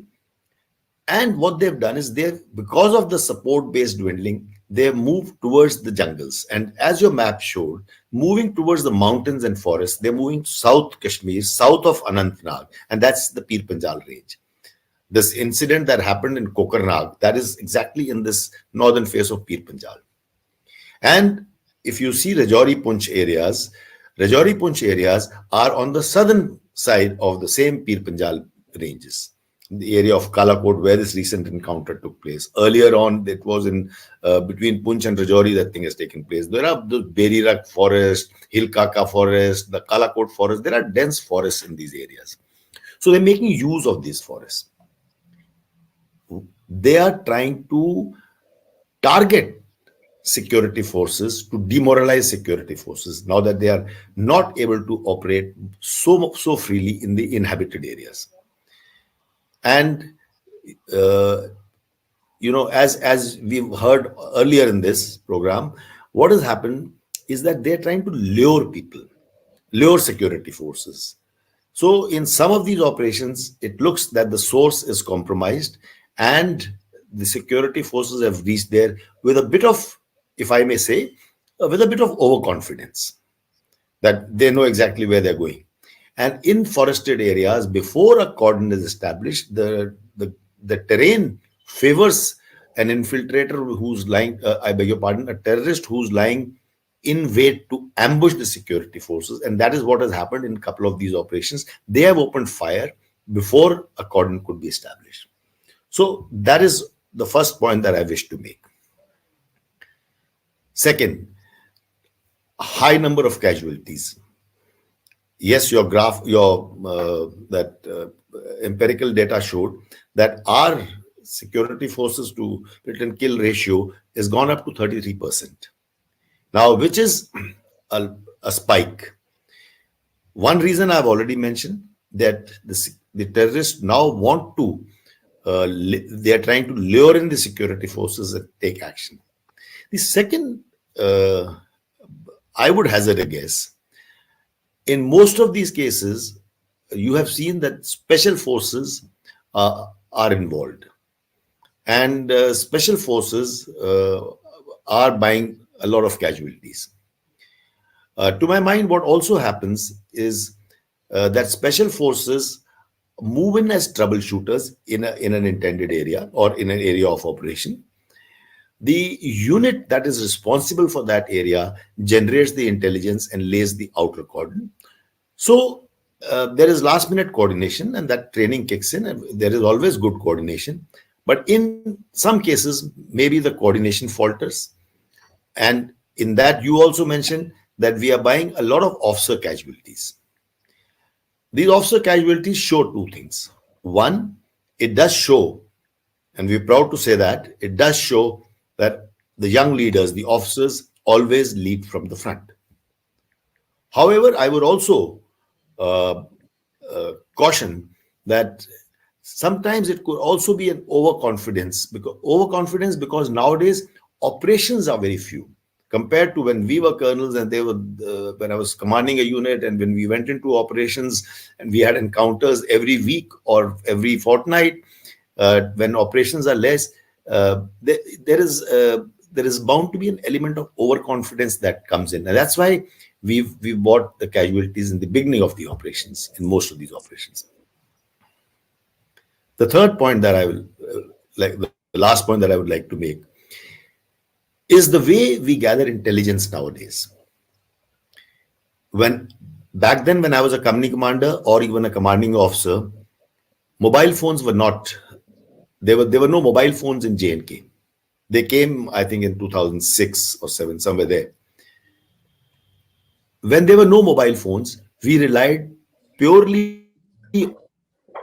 And what they've done is because of the support base dwindling, they've moved towards the jungles. And as your map showed, moving towards the mountains and forests, they're moving south Kashmir, south of Anantnag, and that's the Pir Panjal range. This incident that happened in Kokarnag, that is exactly in this northern face of Pir Panjal. And if you see Rajouri Punch areas are on the southern side of the same Pir Panjal ranges. The area of Kalakot where this recent encounter took place. Earlier on, it was in between Punch and Rajouri that thing has taken place. There are the Berirak forest, Hilkaka forest, the Kalakot forest. There are dense forests in these areas. So they're making use of these forests. They are trying to target security forces, to demoralize security forces, now that they are not able to operate so freely in the inhabited areas. And as we've heard earlier in this program, what has happened is that they're trying to lure people, lure security forces. So in some of these operations, it looks that the source is compromised and the security forces have reached there with a bit of, if I may say, with a bit of overconfidence that they know exactly where they're going. And in forested areas, before a cordon is established, the terrain favors an infiltrator who's lying, I beg your pardon, a terrorist who's lying in wait to ambush the security forces. And that is what has happened in a couple of these operations. They have opened fire before a cordon could be established. So that is the first point that I wish to make. Second, a high number of casualties. Yes, your empirical data showed that our security forces to hit and kill ratio has gone up to 33%. Now, which is a spike. One reason I've already mentioned, that the terrorists now want to, they are trying to lure in the security forces and take action. The second, I would hazard a guess, in most of these cases, you have seen that special forces are involved, and special forces are buying a lot of casualties. To my mind, what also happens is that special forces move in as troubleshooters in an intended area or in an area of operation. The unit that is responsible for that area generates the intelligence and lays the outer cordon. So there is last minute coordination, and that training kicks in, and there is always good coordination. But in some cases, maybe the coordination falters. And in that, you also mentioned that we are buying a lot of officer casualties. These officer casualties show two things. One, it does show, and we're proud to say that, it does show that the young leaders, the officers, always lead from the front. However, I would also caution that sometimes it could also be an overconfidence, because nowadays operations are very few compared to when we were colonels and they were when I was commanding a unit, and when we went into operations and we had encounters every week or every fortnight. When operations are less, there is bound to be an element of overconfidence that comes in, and that's why we've bought the casualties in the beginning of the operations, in most of these operations. The third point that I will the last point that I would like to make is the way we gather intelligence nowadays. Back then, when I was a company commander or even a commanding officer, mobile phones were not. There were no mobile phones in J&K. They came, I think, in 2006 or 7, somewhere there. When there were no mobile phones, we relied purely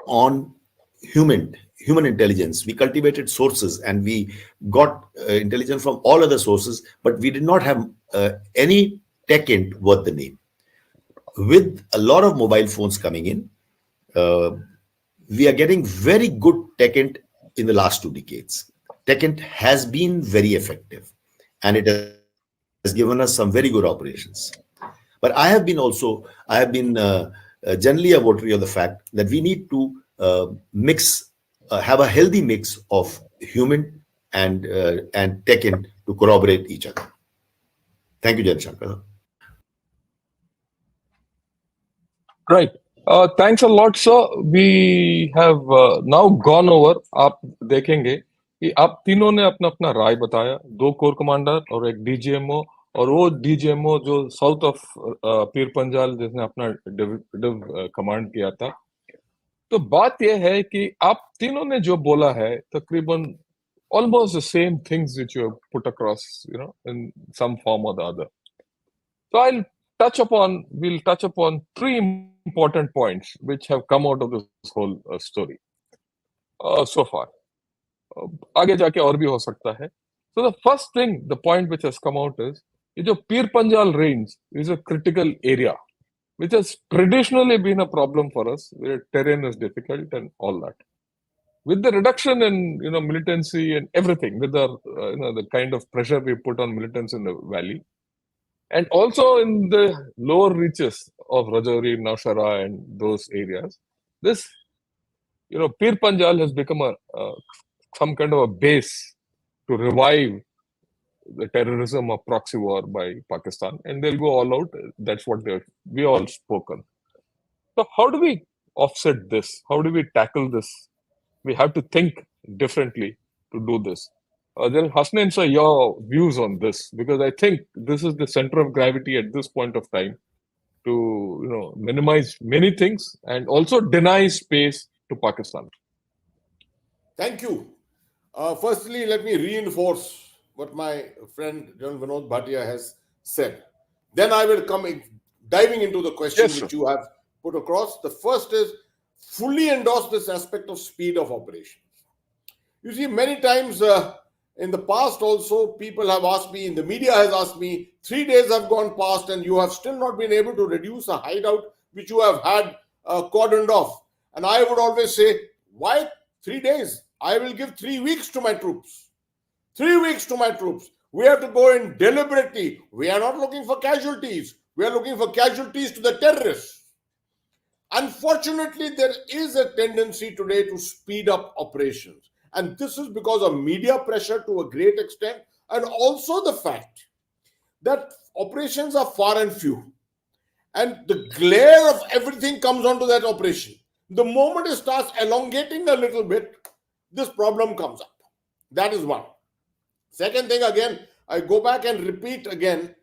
on human intelligence. We cultivated sources and we got intelligence from all other sources, but we did not have any tech int worth the name. With a lot of mobile phones coming in, we are getting very good tech int in the last 2 decades. Tech int has been very effective, and it has given us some very good operations. But I have been generally a votary of the fact that we need to have a healthy mix of human and tech int to corroborate each other. Thank you, Jan Shankar. Right. Thanks a lot, sir. We have now gone over. आप देखेंगे कि आप तीनों ने अपना अपना राय बताया, 2 core commander और एक डीजीएमओ, और वो डीजीएमओ जो साउथ ऑफ पीर पंजाल, जिसने अपना डिव कमांड किया था. तो बात यह है कि आप तीनों ने जो बोला है तकरीबन almost the same things which you have put across, in some form or the other. So we'll touch upon 3 important points which have come out of this whole story so far. आगे जाके और भी हो सकता है. So the first thing, the point which has come out is, ये जो Pir Panjal range is a critical area which has traditionally been a problem for us, where terrain is difficult and all that. With the reduction in militancy and everything, with the the kind of pressure we put on militants in the valley, and also in the lower reaches of Rajouri, Naushara, and those areas, this Pir Panjal has become some kind of a base to revive the terrorism of proxy war by Pakistan, and they'll go all out. That's what we all spoken. So how do we offset this? How do we tackle this? We have to think differently to do this. Then Hasnain sir, your views on this, because I think this is the center of gravity at this point of time, to minimize many things and also deny space to Pakistan. Thank you. Firstly, let me reinforce what my friend General Vinod Bhatia has said. Then I will come diving into the question which you have put across. The first is fully endorse this aspect of speed of operations. You see, many times in the past also, people have asked me, in the media has asked me, 3 days have gone past and you have still not been able to reduce a hideout which you have had cordoned off. And I would always say, why 3 days? I will give 3 weeks to my troops. 3 weeks to my troops. We have to go in deliberately. We are not looking for casualties. We are looking for casualties to the terrorists. Unfortunately, there is a tendency today to speed up operations. And this is because of media pressure to a great extent, and also the fact that operations are far and few. And the glare of everything comes onto that operation. The moment it starts elongating a little bit, this problem comes up. That is one. Second thing, again, I go back and repeat again.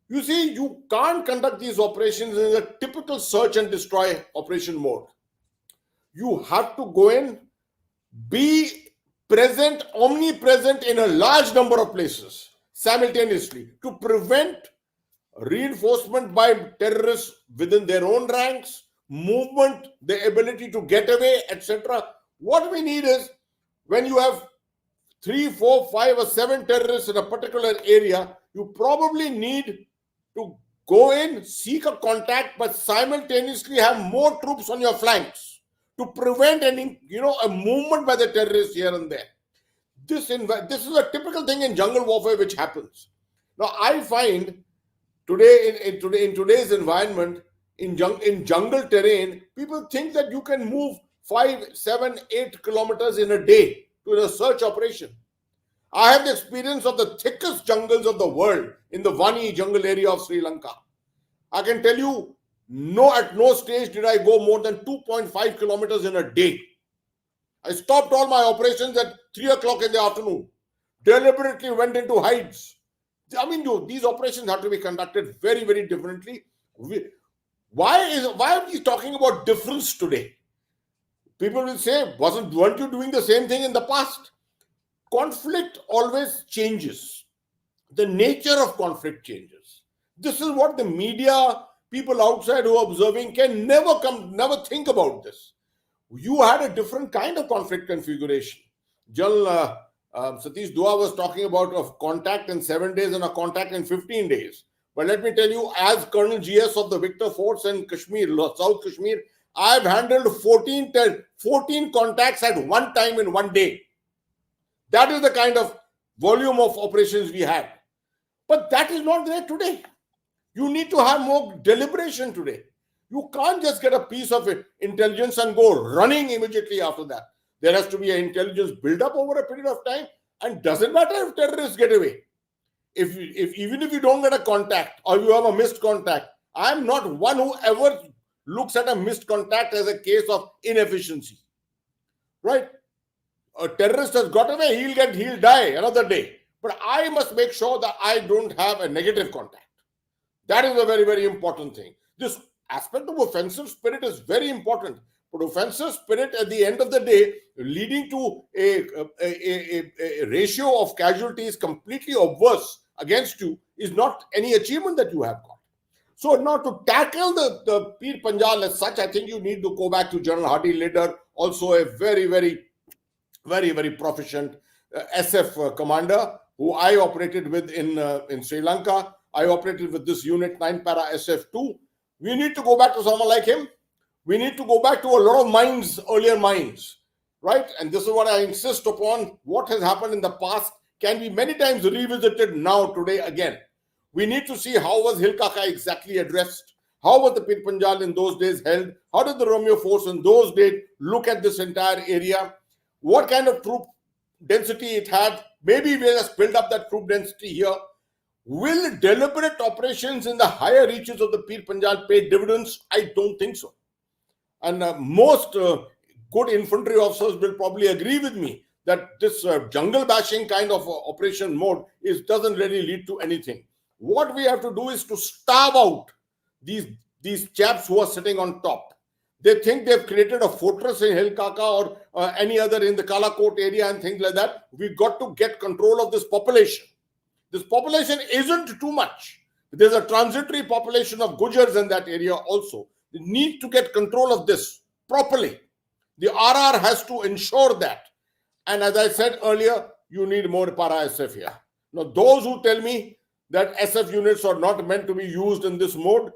You see, you can't conduct these operations in a typical search and destroy operation mode. You have to go in, be present, omnipresent in a large number of places simultaneously to prevent reinforcement by terrorists within their own ranks, movement, the ability to get away, etc. What we need is, when you have 3, 4, 5, or 7 terrorists in a particular area, you probably need to go in, seek a contact, but simultaneously have more troops on your flanks to prevent any, a movement by the terrorists here and there. This is a typical thing in jungle warfare which happens. Now, I find today in today's environment, in jungle terrain, people think that you can move 5, 7, 8 kilometers in a day to a search operation. I have the experience of the thickest jungles of the world in the Vani jungle area of Sri Lanka. I can tell you, at no stage did I go more than 2.5 kilometers in a day. I stopped all my operations at 3 o'clock in the afternoon, deliberately went into hides. I mean, these operations have to be conducted very, very differently. Why are we talking about difference today? People will say, weren't you doing the same thing in the past? Conflict always changes. The nature of conflict changes. This is what the media, people outside who are observing, can never think about this. You had a different kind of conflict configuration. General Satish Dua was talking about a contact in 7 days and a contact in 15 days. But let me tell you, as Colonel GS of the Victor Force in Kashmir, South Kashmir, I've handled 14 contacts at one time in 1 day. That is the kind of volume of operations we had. But that is not there today. You need to have more deliberation today. You can't just get a piece of intelligence and go running immediately after that. There has to be an intelligence build-up over a period of time, and doesn't matter if terrorists get away. Even if you don't get a contact or you have a missed contact, I'm not one who ever looks at a missed contact as a case of inefficiency. Right? A terrorist has got away, he'll die another day. But I must make sure that I don't have a negative contact. That is a very, very important thing. This aspect of offensive spirit is very important. But offensive spirit, at the end of the day, leading to a ratio of casualties completely obverse against you, is not any achievement that you have got. So now to tackle the Peer Panjal as such, I think you need to go back to General Hadi Leader, also a very, very, very, very proficient SF commander who I operated with in Sri Lanka. I operated with this unit 9 Para SF2. We need to go back to someone like him. We need to go back to a lot of minds, earlier minds, right? And this is what I insist upon. What has happened in the past can be many times revisited now, today again. We need to see how was Hilkaka exactly addressed? How was the Peer Panjal in those days held? How did the Romeo force in those days look at this entire area? What kind of troop density it had? Maybe we just build up that troop density here. Will deliberate operations in the higher reaches of the Peer Panjal pay dividends? I don't think so. And most good infantry officers will probably agree with me that this jungle bashing kind of operation mode doesn't really lead to anything. What we have to do is to starve out these chaps who are sitting on top. They think they've created a fortress in Hilkaka or any other in the Kalakot area and things like that. We've got to get control of this population. This population isn't too much. There's a transitory population of Gujars in that area also. They need to get control of this properly. The RR has to ensure that. And as I said earlier, you need more Para SF here. Now, those who tell me that SF units are not meant to be used in this mode,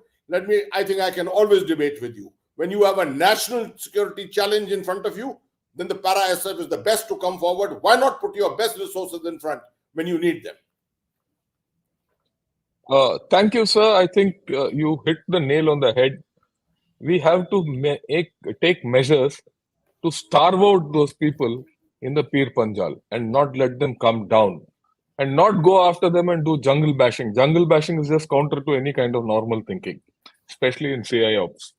I think I can always debate with you. when you have a national security challenge in front of you, then the para SF is the best to come forward. Why not put your best resources in front when you need them? Thank you, sir. I think you hit the nail on the head. We have to take measures to starve out those people in the Pir Panjal and not let them come down and not go after them and do jungle bashing. Jungle bashing is just counter to any kind of normal thinking, especially in CI ops.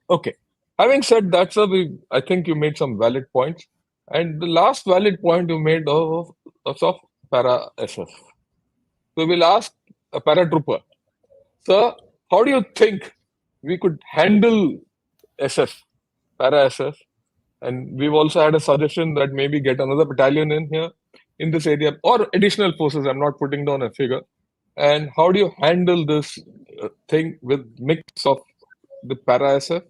Okay. Having said that, sir, I think you made some valid points. And the last valid point you made of para SF. So we'll ask a paratrooper, sir, how do you think we could handle SF, para SF? And we've also had a suggestion that maybe get another battalion in here in this area or additional forces. I'm not putting down a figure. And how do you handle this thing with mix of the para SF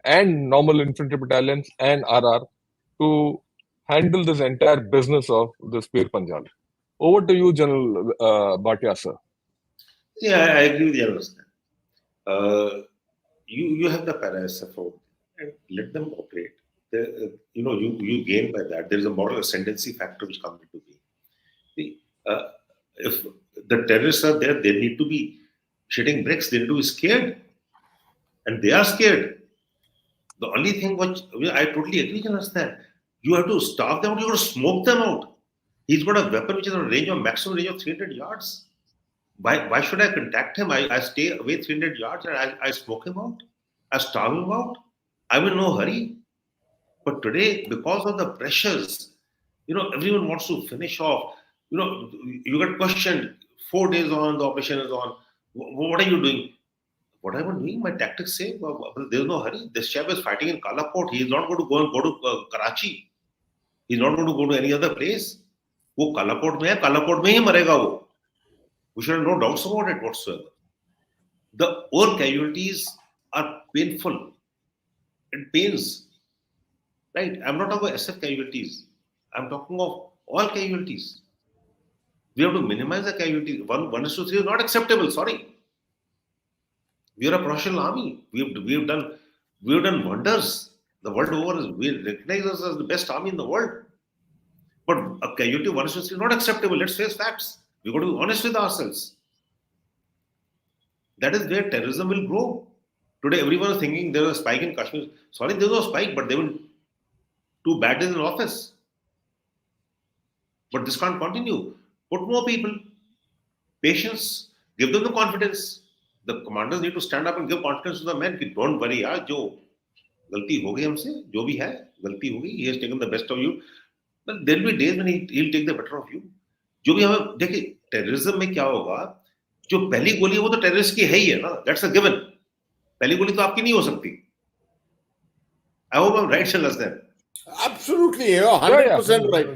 and normal infantry battalions and RR to handle this entire business of this Pir Panjal? Over to you, General Bhatia, sir. Yeah, I agree with you. You have the para SF and let them operate. You gain by that. There is a moral ascendancy factor which comes into being. See, if the terrorists are there, they need to be shitting bricks. They need to be scared, and they are scared. The only thing which I totally agree with understand, you have to starve them out. You have to smoke them out. He's got a weapon which is on a maximum range of 300 yards. Why should I contact him? I stay away 300 yards and I smoke him out. I starve him out. I'm in no hurry. But today, because of the pressures, everyone wants to finish off. You get questioned 4 days on, the operation is on. What are you doing? What am I doing? My tactics say, there's no hurry. This chap is fighting in Kalaport. He is not going to go to Karachi. He's not going to go to any other place. वो कालाकोट में है, कालाकोट में ही मरेगा वो. We should have no doubts about it whatsoever. The war casualties are painful. It pains. Right? I'm not talking about SF casualties. I'm talking of all casualties. We have to minimize the casualties. 1:3 is not acceptable. Sorry. We are a professional army. We have done wonders. The world over we recognize us as the best army in the world. But a casualty of 1:3 is not acceptable. Let's face facts. We've got to be honest with ourselves. That is where terrorism will grow. Today, everyone is thinking there is a spike in Kashmir. Sorry, there's no spike, but there will 2 bad days in office. But this can't continue. Put more people. Patience. Give them the confidence. The commanders need to stand up and give confidence to the men. Don't worry, जो गलती हो गई हमसे, जो भी है, गलती हो गई. He has taken the best of you. But there will be days when he'll take the better of you. जो भी हमें देखिए, टेररिज्म में क्या होगा? जो पहली गोली है वो तो टेररिस्ट की है ही है ना. That's a given. पहली गोली तो आपकी नहीं हो सकती. I hope I'm right, understand. Absolutely, you're 100% right.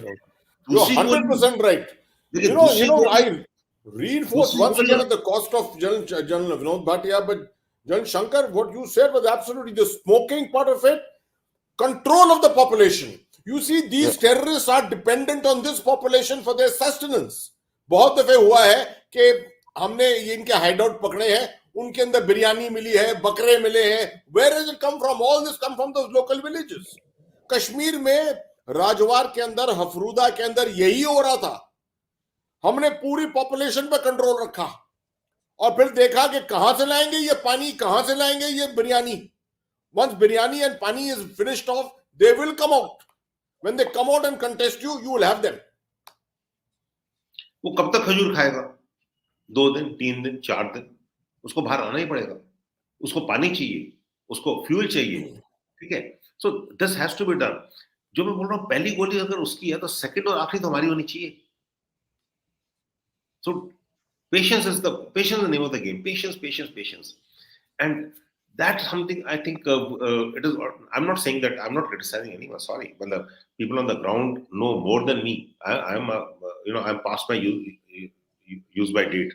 You're 100% right. I reinforce once again at the cost of General Vinod Bhatia, but General Shankar, what you said was absolutely the smoking part of it. Control of the population. You see, these terrorists are dependent on this population for their sustenance. बहुत दफे हुआ है कि हमने इनके hideout पकड़े हैं, उनके अंदर बिरयानी मिली है, बकरे मिले हैं. Where does it come from? All this come from those local villages. Kashmir में राजवार के अंदर, हफरूदा के अंदर यही हो रहा था. हमने पूरी पॉपुलेशन पे कंट्रोल रखा और फिर देखा कि कहां से लाएंगे ये पानी, कहां से लाएंगे ये biryani. Once biryani and pani is finished off, they will come out. When they come out and contest you, you will have them. वो कब तक खजूर खाएगा? 2 दिन, 3 दिन, 4 दिन. उसको बाहर आना ही पड़ेगा. उसको पानी चाहिए, उसको फ्यूल चाहिए. ठीक है? So this has to be done. जो मैं बोल रहा हूँ, पहली गोली अगर उसकी है तो सेकंड और आखिरी तो हमारी होनी चाहिए. So patience is the name of the game. Patience. And that's something I think it is. I'm not saying that I'm not criticizing anyone. Sorry, but the people on the ground know more than me. I'm past my use by date.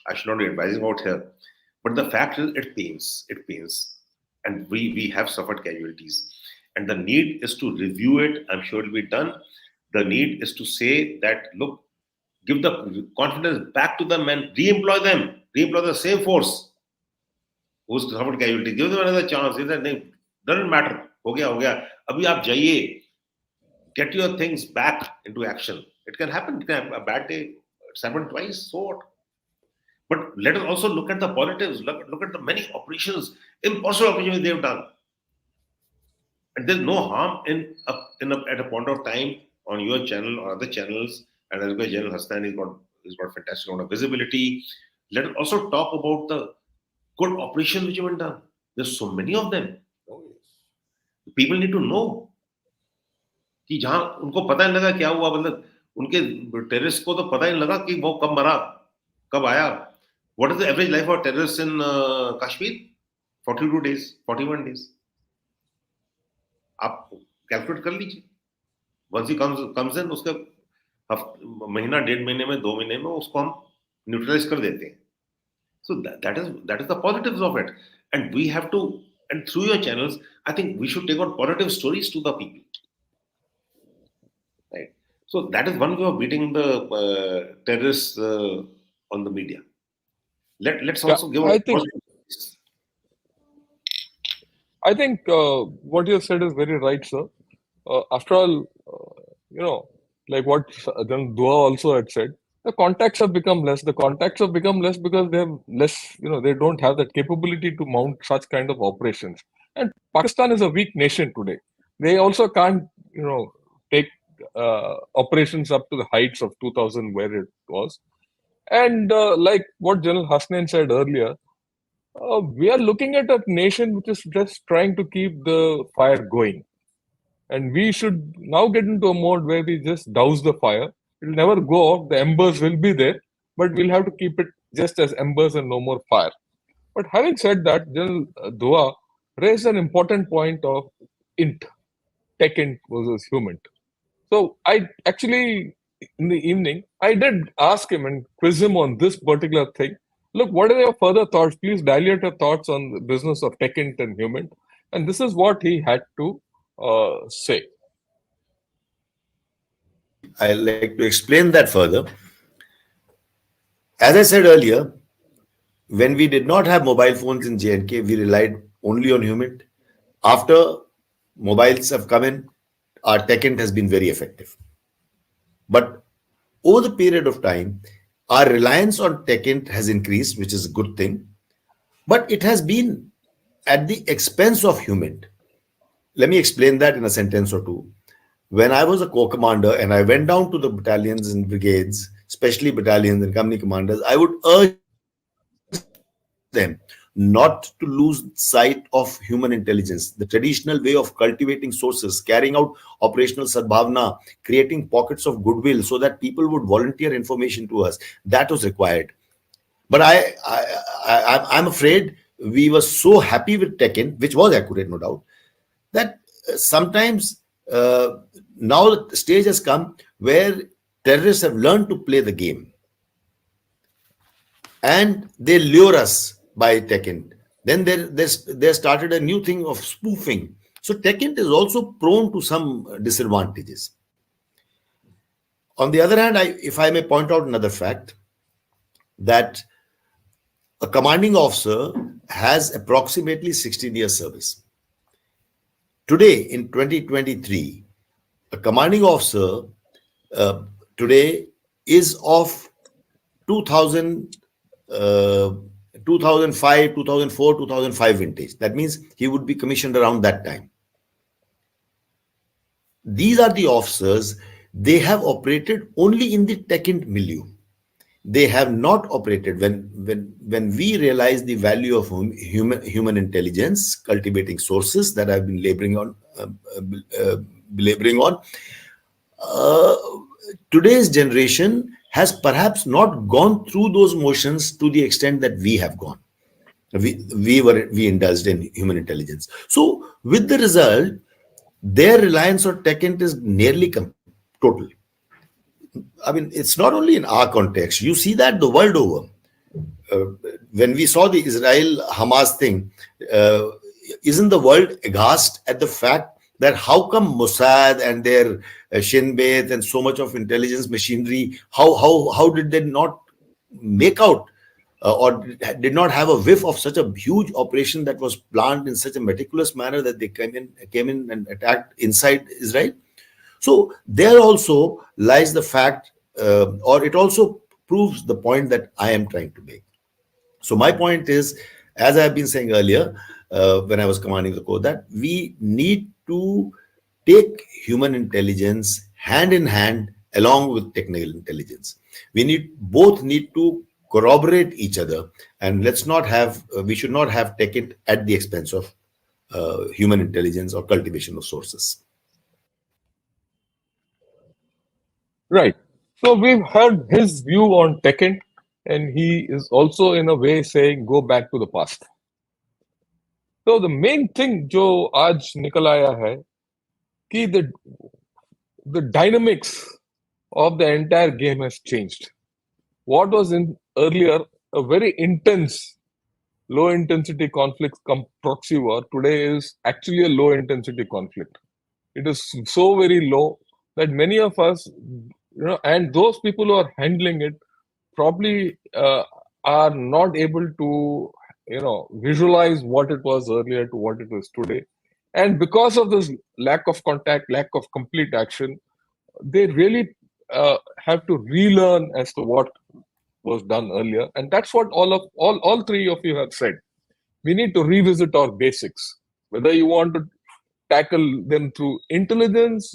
I should not be advising out here. But the fact is, it pains. And we have suffered casualties. And the need is to review it. I'm sure it will be done. The need is to say that, look, give the confidence back to them and re-employ them. Re-employ the same force. who suffered casualty. Give them another chance. He said, "नहीं, doesn't matter. हो गया. अभी आप जाइए. Get your things back into action. It can happen. It can happen. A bad day. It's happened twice. So what? But let us also look at the positives. Look at the many operations, impossible operations they've done. And there's no harm at a point of time on your channel or other channels. And as General Hassan has got fantastic amount of visibility. Let us also talk about the good operations which have been done. There's so many of them. Oh, yes. People need to know कि जहां उनको पता नहीं लगा क्या हुआ, मतलब उनके टेररिस्ट को तो पता ही नहीं लगा कि वो कब मरा, कब आया. What is the average life of terrorists in Kashmir? 42 days, 41 days. आप कैलकुलेट कर लीजिए. Once he comes in, उसके महीना, 1.5 महीने में, 2 महीने में उसको हम न्यूट्रलाइज कर देते हैं. So that is the positives of it. And we have to, and through your channels, I think we should take out positive stories to the people. Right. So that is one way of beating the terrorists on the media. Let's also give I a think what you said is very right, sir. After all, like what then Dua also had said, the contacts have become less. The contacts have become less because they have less, they don't have that capability to mount such kind of operations. And Pakistan is a weak nation today. They also can't, take operations up to the heights of 2000 where it was. And like what General Hasnain said earlier, we are looking at a nation which is just trying to keep the fire going. And we should now get into a mode where we just douse the fire. It will never go off. The embers will be there, but we'll have to keep it just as embers and no more fire. But having said that, General Dua raised an important point of int, tech int versus human. So I actually, in the evening, I did ask him and quiz him on this particular thing. Look, what are your further thoughts? Please dilate your thoughts on the business of tech int and human. And this is what he had to say. I'd like to explain that further. As I said earlier, when we did not have mobile phones in J&K, we relied only on human. After mobiles have come in, our tech-int has been very effective. But over the period of time, our reliance on tech-int has increased, which is a good thing. But it has been at the expense of human. Let me explain that in a sentence or two. When I was a corps commander and I went down to the battalions and brigades, especially battalions and company commanders, I would urge them not to lose sight of human intelligence, the traditional way of cultivating sources, carrying out operational sadbhavna, creating pockets of goodwill so that people would volunteer information to us. That was required. But I'm afraid we were so happy with Tekken, which was accurate, no doubt, that sometimes now the stage has come where terrorists have learned to play the game and they lure us by Tekken. Then there started a new thing of spoofing. So Tekken is also prone to some disadvantages. On the other hand, if I may point out another fact, that a commanding officer has approximately 16 years service. Today, in 2023, a commanding officer today is of 2000, 2005, 2004, 2005 vintage. That means he would be commissioned around that time. These are the officers. They have operated only in the tech-int milieu. They have not operated when we realize the value of human intelligence, cultivating sources that I've been belaboring on. Today's generation has perhaps not gone through those motions to the extent that we have gone. We indulged in human intelligence. So with the result, their reliance on tech-int is nearly total. I mean, it's not only in our context. You see that the world over. When we saw the Israel-Hamas thing, isn't the world aghast at the fact that how come Mossad and their Shin Bet and so much of intelligence machinery, how did they not make out or did not have a whiff of such a huge operation that was planned in such a meticulous manner that they came in and attacked inside Israel. So there also lies the fact, or it also proves the point that I am trying to make. So my point is, as I have been saying earlier, when I was commanding the corps, that we need to take human intelligence hand in hand along with technical intelligence. Both need to corroborate each other, and we should not have taken it at the expense of human intelligence or cultivation of sources. Right. So we've heard his view on Tekken, and he is also in a way saying go back to the past. So the main thing जो आज निकल आया है कि the dynamics of the entire game has changed. What was in earlier a very intense low intensity conflict proxy war today is actually a low intensity conflict. It is so very low that many of us, and those people who are handling it probably are not able to, visualize what it was earlier to what it is today. And because of this lack of contact, lack of complete action, they really have to relearn as to what was done earlier. And that's what all three of you have said. We need to revisit our basics. Whether you want to tackle them through intelligence,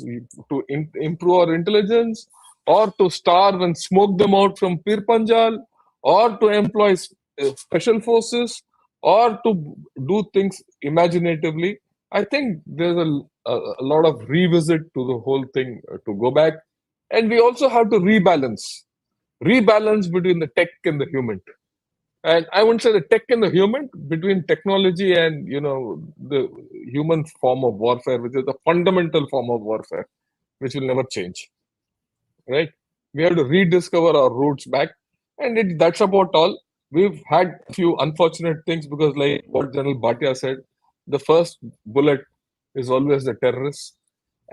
to improve our intelligence, or to starve and smoke them out from Pir Panjal, or to employ special forces, or to do things imaginatively. I think there's a lot of revisit to the whole thing to go back. And we also have to rebalance between the tech and the human. And I wouldn't say the tech and the human, between technology and the human form of warfare, which is the fundamental form of warfare, which will never change. Right? We have to rediscover our roots back, and that's about all. We've had a few unfortunate things because, like what General Bhatia said, the first bullet is always the terrorist,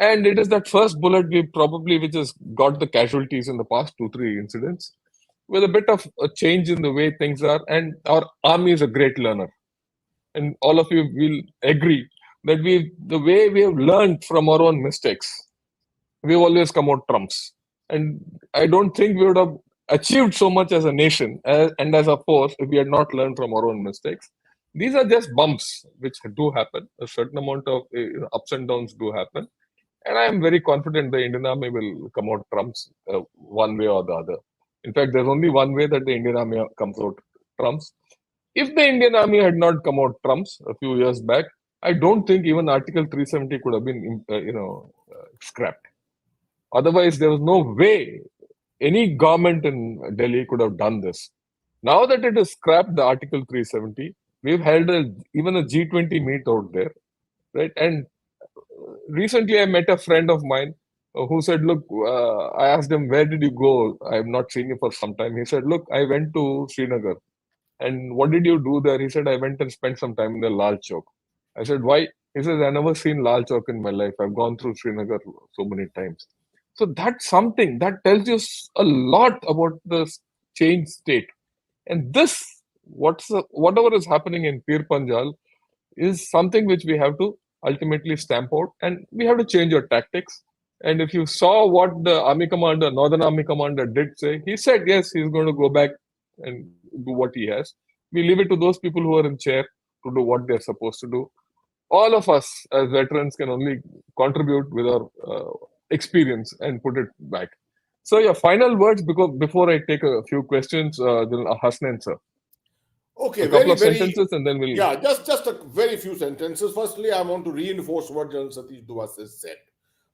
and it is that first bullet which has got the casualties in the past 2-3 incidents. With a bit of a change in the way things are, and our army is a great learner, and all of you will agree that the way we have learned from our own mistakes, we've always come out trumps. And I don't think we would have achieved so much as a nation and as a force if we had not learned from our own mistakes. These are just bumps which do happen. A certain amount of ups and downs do happen, and I am very confident the Indian Army will come out trumps one way or the other. In fact, there's only one way that the Indian Army comes out trumps. If the Indian Army had not come out trumps a few years back, I don't think even Article 370 could have been, scrapped. Otherwise, there was no way any government in Delhi could have done this. Now that it is scrapped, the Article 370, we've held even a G20 meet out there, right? And recently, I met a friend of mine who said, look, I asked him, where did you go? I have not seen you for some time. He said, look, I went to Srinagar. And what did you do there? He said, I went and spent some time in the Lal Chowk. I said, why? He says, I never seen Lal Chowk in my life. I've gone through Srinagar so many times. So that's something that tells you a lot about the changed state. And this, whatever is happening in Pir Panjal, is something which we have to ultimately stamp out, and we have to change our tactics. And if you saw what the Northern Army Commander did say, he said, yes, he's going to go back and do what he has. We leave it to those people who are in chair to do what they're supposed to do. All of us as veterans can only contribute with our experience and put it back. So your final words, before I take a few questions, Hasnain sir. Okay, a couple of sentences and then we'll... Yeah, just a very few sentences. Firstly, I want to reinforce what General Satish Duvas has said,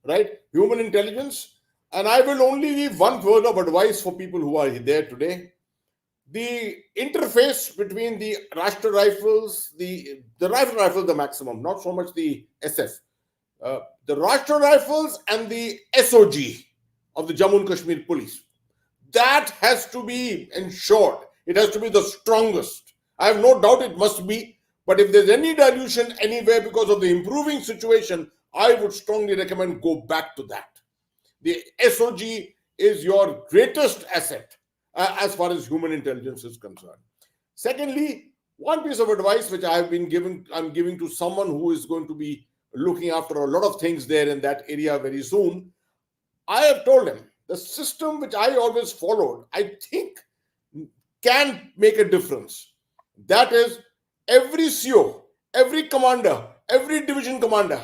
right? Human intelligence, and I will only leave one word of advice for people who are there today. The interface between the Rashtra Rifles, the rifle, the maximum, not so much the SF, the Rashtra Rifles and the SOG of the Jammu and Kashmir Police, that has to be ensured. It has to be the strongest. I have no doubt it must be, but if there's any dilution anywhere because of the improving situation, I would strongly recommend go back to that. The SOG is your greatest asset as far as human intelligence is concerned. Secondly, one piece of advice which I'm giving to someone who is going to be looking after a lot of things there in that area very soon. I have told him the system which I always followed, I think can make a difference. That is, every CO, every commander, every division commander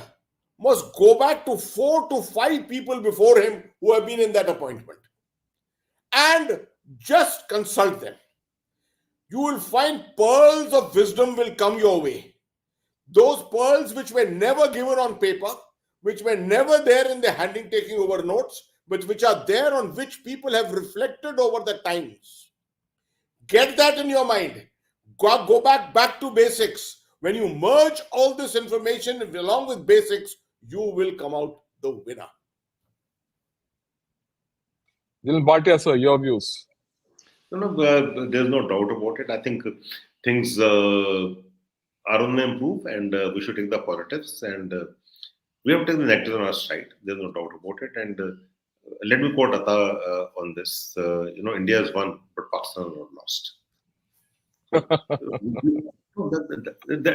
must go back to 4 to 5 people before him who have been in that appointment and just consult them. You will find pearls of wisdom will come your way. Those pearls which were never given on paper, which were never there in the handing taking over notes, but which are there on which people have reflected over the times. Get that in your mind. Go back to basics. When you merge all this information along with basics, you will come out the winner. General Bhatia, sir, your views. There's no doubt about it. I think things are on the improve, and we should take the positives, and we have to take the negatives on our side. There's no doubt about it. And let me quote Atta on this. India has won, but Pakistan has not lost.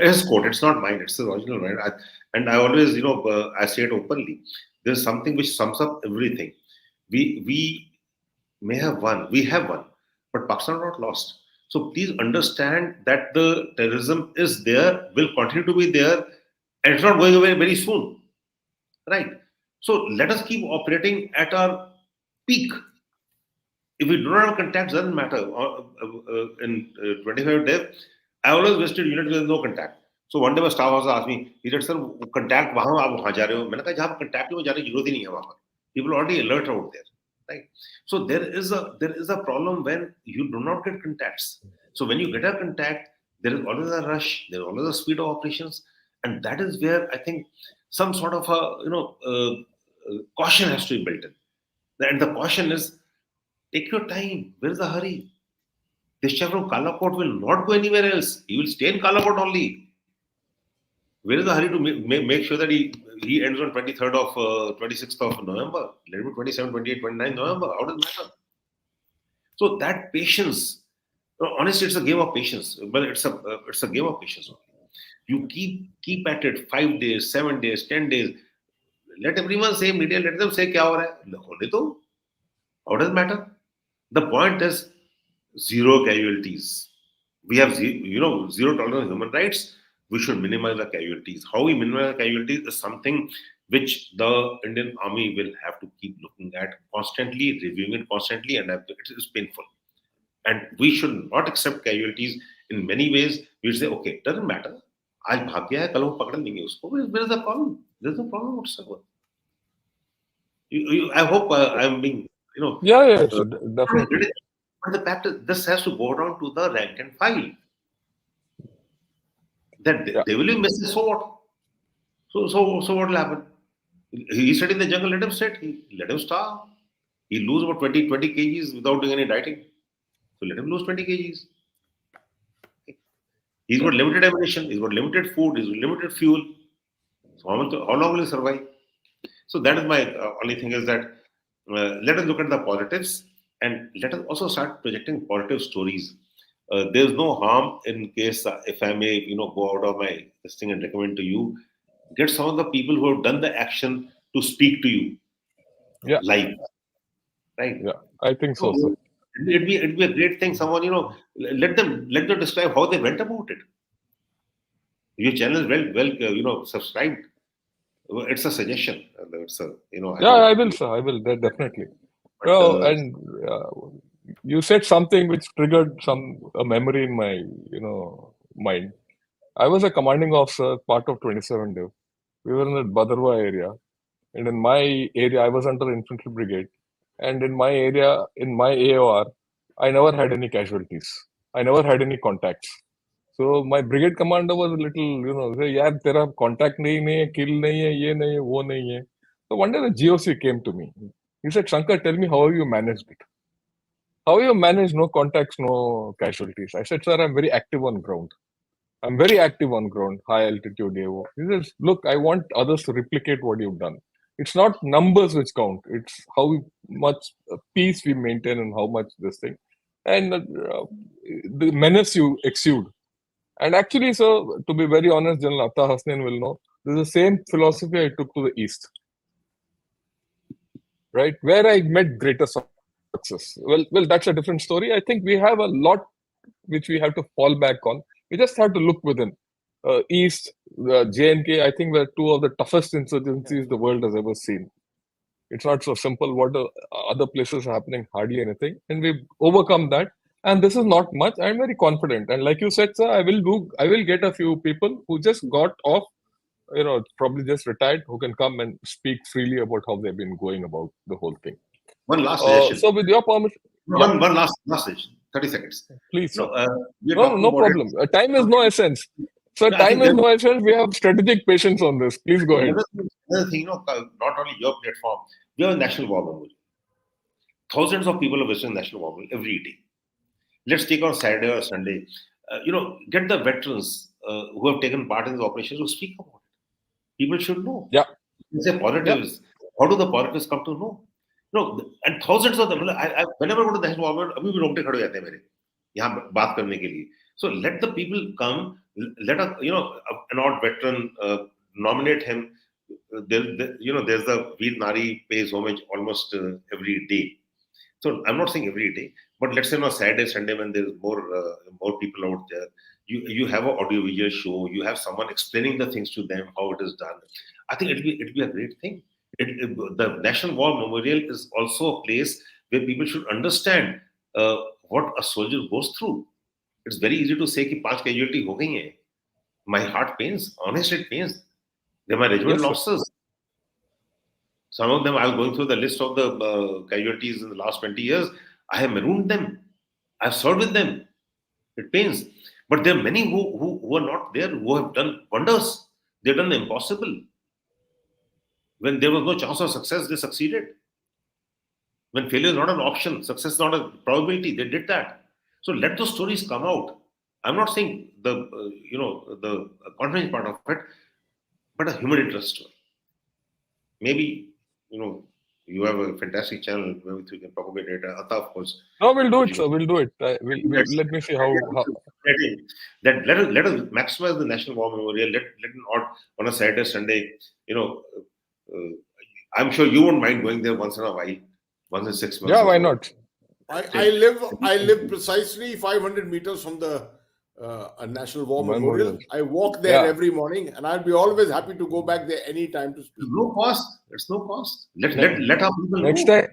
His quote, it's not mine, it's the original, right? And I always, I say it openly. There's something which sums up everything. We may have won, we have won, but Pakistan not lost. So please understand that the terrorism is there, will continue to be there, and it's not going away very soon, right? So let us keep operating at our peak. If we do not have contacts, doesn't matter. In 25 days, I always visited unit with no contact. So one day my staff also asked me, he said, sir, contact वहाँ आप वहाँ जा रहे हो? मैंने कहा जहाँ contact में जाने की जरूरत ही नहीं है वहाँ पर. People already alert out there, right? So there is a problem when you do not get contacts. So when you get a contact, there is always a rush, there is always a speed of operations, and that is where I think some sort of a caution has to be built in. And the caution is, take your time. Where is the hurry? This chap from Kalapot will not go anywhere else. He will stay in Kalapot only. Where is the hurry to make sure that he ends on 23rd of 26th of November? Let it be 27, 28, 29 November. How does it matter? So that patience, honestly, it's a game of patience. But it's a game of patience. You keep at it 5 days, 7 days, 10 days. Let everyone say media. Let them say क्या हो रहा है. How does it matter? The point is zero casualties. We have zero tolerance on human rights. We should minimize the casualties. How we minimize the casualties is something which the Indian Army will have to keep looking at constantly, reviewing it constantly, and it is painful. And we should not accept casualties in many ways. We say, okay, it doesn't matter. आज भाग गया है, कल वो पकड़ लेंगे उसको. Where is the problem? There's no problem whatsoever. I hope I'm being, Yeah, definitely. But the fact is, this has to go down to the rank and file. That they will be missing, so what? So what will happen? He said in the jungle, let him sit, let him starve. He lose about 20 kgs without doing any dieting. So let him lose 20 kgs. He's got limited ammunition, he's got limited food, he's got limited fuel. So how long will he survive? So that is my only thing is that let us look at the positives and let us also start projecting positive stories. There's no harm in case if I may, go out of my this thing and recommend to you, get some of the people who have done the action to speak to you live, right? Yeah, I think so, sir. It'd be a great thing. Someone, let them describe how they went about it. Your channel is well, subscribed. It's a suggestion. It's a, I will, sir. I will definitely. But, and you said something which triggered a memory in my mind. I was a commanding officer, part of 27 Div. We were in the Badarwa area, and in my area, I was under infantry brigade. And in my area, in my AOR, I never had any casualties. I never had any contacts. So my brigade commander was a little, say, yaar, tera contact nahi hai, kill nahi hai, ye nahi hai, wo nahi hai. So one day the GOC came to me. He said, Shankar, tell me how you managed it. How you manage no contacts, no casualties? I said, sir, I'm very active on ground. I'm very active on ground, high altitude AO. He says, look, I want others to replicate what you've done. It's not numbers which count. It's how much peace we maintain and how much this thing. and the menace you exude. And actually, sir, to be very honest, General Atta Hasnain will know, this is the same philosophy I took to the East, right? Where I met greater success. Well, that's a different story. I think we have a lot which we have to fall back on. We just have to look within. East, J&K, I think were two of the toughest insurgencies the world has ever seen. It's not so simple. What are other places happening? Hardly anything. And we've overcome that. And this is not much. I'm very confident. And like you said, sir, I will get a few people who just got off, probably just retired, who can come and speak freely about how they've been going about the whole thing. One last suggestion. So with your permission. One last suggestion. 30 seconds. Please, sir. No problem. Time is no essence. So time is no essence. We have strategic patience on this. Please go ahead. Another thing, not only your platform, we have a national war memorial. Thousands of people are visiting national war memorial every day. Let's take on Saturday or Sunday. Get the veterans who have taken part in these operations to speak about it. People should know. Yeah. Say positives. Yeah. How do the positives come to know? And thousands of them. Whenever I go to the national war memorial, अभी भी रोंगटे खड़े हो जाते हैं मेरे यहाँ बात करने के लिए. So let the people come. Let an odd veteran nominate him. There's the Veer Nari pays homage almost every day. So I'm not saying every day, but let's say on Saturday, Sunday, when there's more people out there, you have an audiovisual show, you have someone explaining the things to them, how it is done. I think it'll be a great thing. The National War Memorial is also a place where people should understand what a soldier goes through. It's very easy to say कि 5 casualty हो गई हैं. My heart pains. Honestly, it pains. They're my regiment officers. Some of them, I was going through the list of the casualties in the last 20 years. I have marooned them. I have served with them. It pains. But there are many who are not there, who have done wonders. They've done the impossible. When there was no chance of success, they succeeded. When failure is not an option, success is not a probability, they did that. So let those stories come out. I'm not saying the confidence part of it, but a human interest story. Maybe, you have a fantastic channel where we can propagate it. Atta, of course. No, we'll do it, sir. We'll do it. Let me see how. Let us maximize the National War Memorial. Let it not on a Saturday, Sunday. I'm sure you won't mind going there once in a while, once in 6 months. Yeah, why not? I live precisely 500 meters from the National War Memorial. I walk there every morning, and I'll be always happy to go back there anytime to speak. No cost. It's no cost. Let our people know.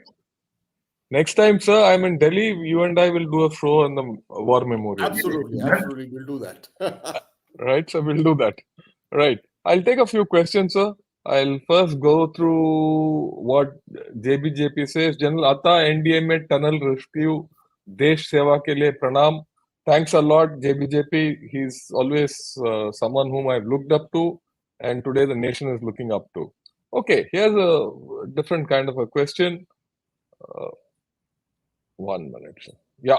Next time, sir, I'm in Delhi. You and I will do a show on the War Memorial. Absolutely, we'll do that. Right, so we'll do that. Right. I'll take a few questions, sir. I'll first go through what JBJP says. General Atta, NDA में tunnel rescue, देश सेवा के लिए pranam. Thanks a lot, JBJP. He's always someone whom I've looked up to, and today the nation is looking up to. Okay, here's a different kind of a question. 1 minute. Sir. Yeah.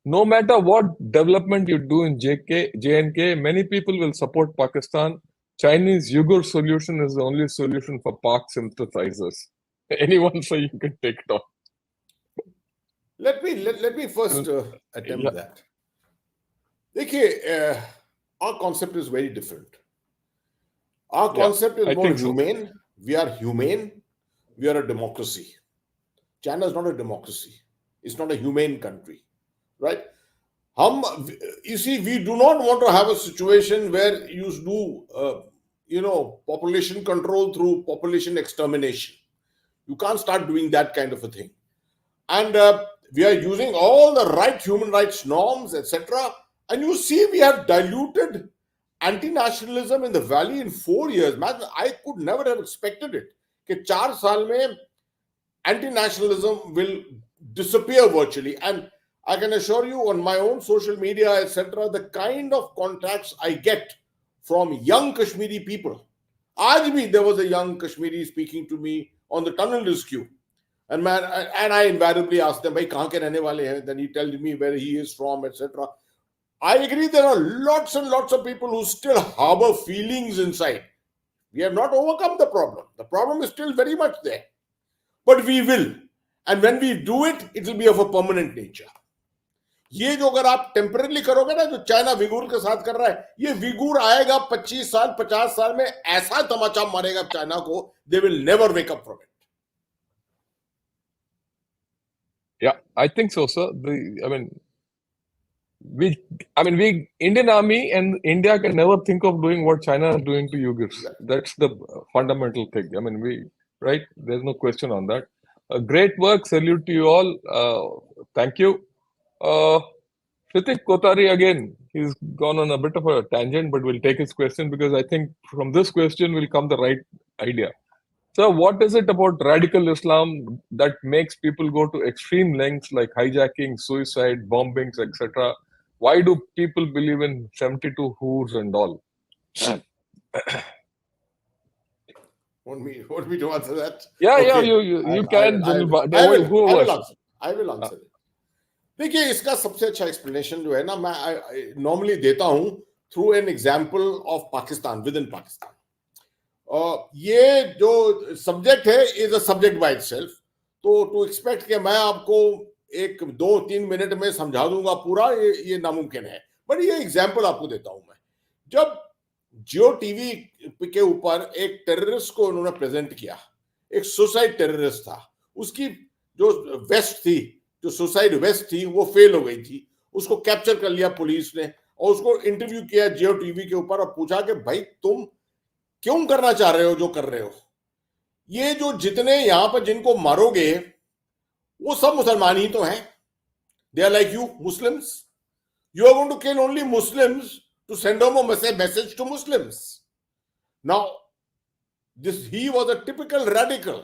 No matter what development you do in J&K, many people will support Pakistan. Chinese Uyghur solution is the only solution for Pak sympathizers. Anyone, so you can take it off. Let me first attempt that. Okay, our concept is very different. Our concept is more humane. So. We are humane. We are a democracy. China is not a democracy. It's not a humane country, right? You see, we do not want to have a situation where you do, population control through population extermination. You can't start doing that kind of a thing. And we are using all the right human rights norms, etc. And you see, we have diluted anti-nationalism in the valley in 4 years. Man, I could never have expected it. That 4 saal mein anti-nationalism will disappear virtually. And I can assure you on my own social media, etc., the kind of contacts I get from young Kashmiri people. Aaj bhi there was a young Kashmiri speaking to me on the tunnel rescue. And I invariably ask them, bhai, kahan ke rehne wale hain? Then he tells me where he is from, etc. I agree there are lots and lots of people who still harbor feelings inside. We have not overcome the problem. The problem is still very much there. But we will. And when we do it, it will be of a permanent nature. ये जो अगर आप temporary करोगे ना, जो China विगूर के साथ कर रहा है, ये विगूर आएगा 25 साल 50 साल में, ऐसा तमाचा मारेगा चाइना को, they will never wake up from it. Yeah, I think so, sir. We Indian Army and India can never think of doing what China is doing to Uyghurs. That's the fundamental thing. Right? There's no question on that. Great work. Salute to you all. Thank you. Hrithik Kotari again. He's gone on a bit of a tangent, but we'll take his question because I think from this question will come the right idea. So, what is it about radical Islam that makes people go to extreme lengths like hijacking, suicide, bombings, etc.? Why do people believe in 72 whores and all? Want me to answer that? Yeah, Okay. you can. I will answer it. देखिए, इसका सबसे अच्छा explanation जो है ना, मैं normally देता हूं through an example of Pakistan, with in Pakistan. ये जो सब्जेक्ट है is a subject by itself, तो टू एक्सपेक्ट कि मैं आपको 1-2-3 मिनट में समझा दूंगा पूरा, ये नामुमकिन है. बट ये एग्जांपल आपको देता हूं मैं. जब जियो टीवी के ऊपर एक टेररिस्ट को उन्होंने प्रेजेंट किया, एक सुसाइड टेररिस्ट था, उसकी जो वेस्ट थी, जो सुसाइड वेस्ट थी, वो फेल हो गई थी. उसको कैप्चर कर लिया पुलिस ने और उसको इंटरव्यू किया जियो टीवी के ऊपर और पूछा कि भाई तुम क्यों करना चाह रहे हो जो कर रहे हो? ये जो जितने यहां पर जिनको मारोगे वो सब मुसलमान ही तो हैं. They are like you Muslims. You are going to kill only Muslims to send home a message to Muslims. Now, he was a typical radical.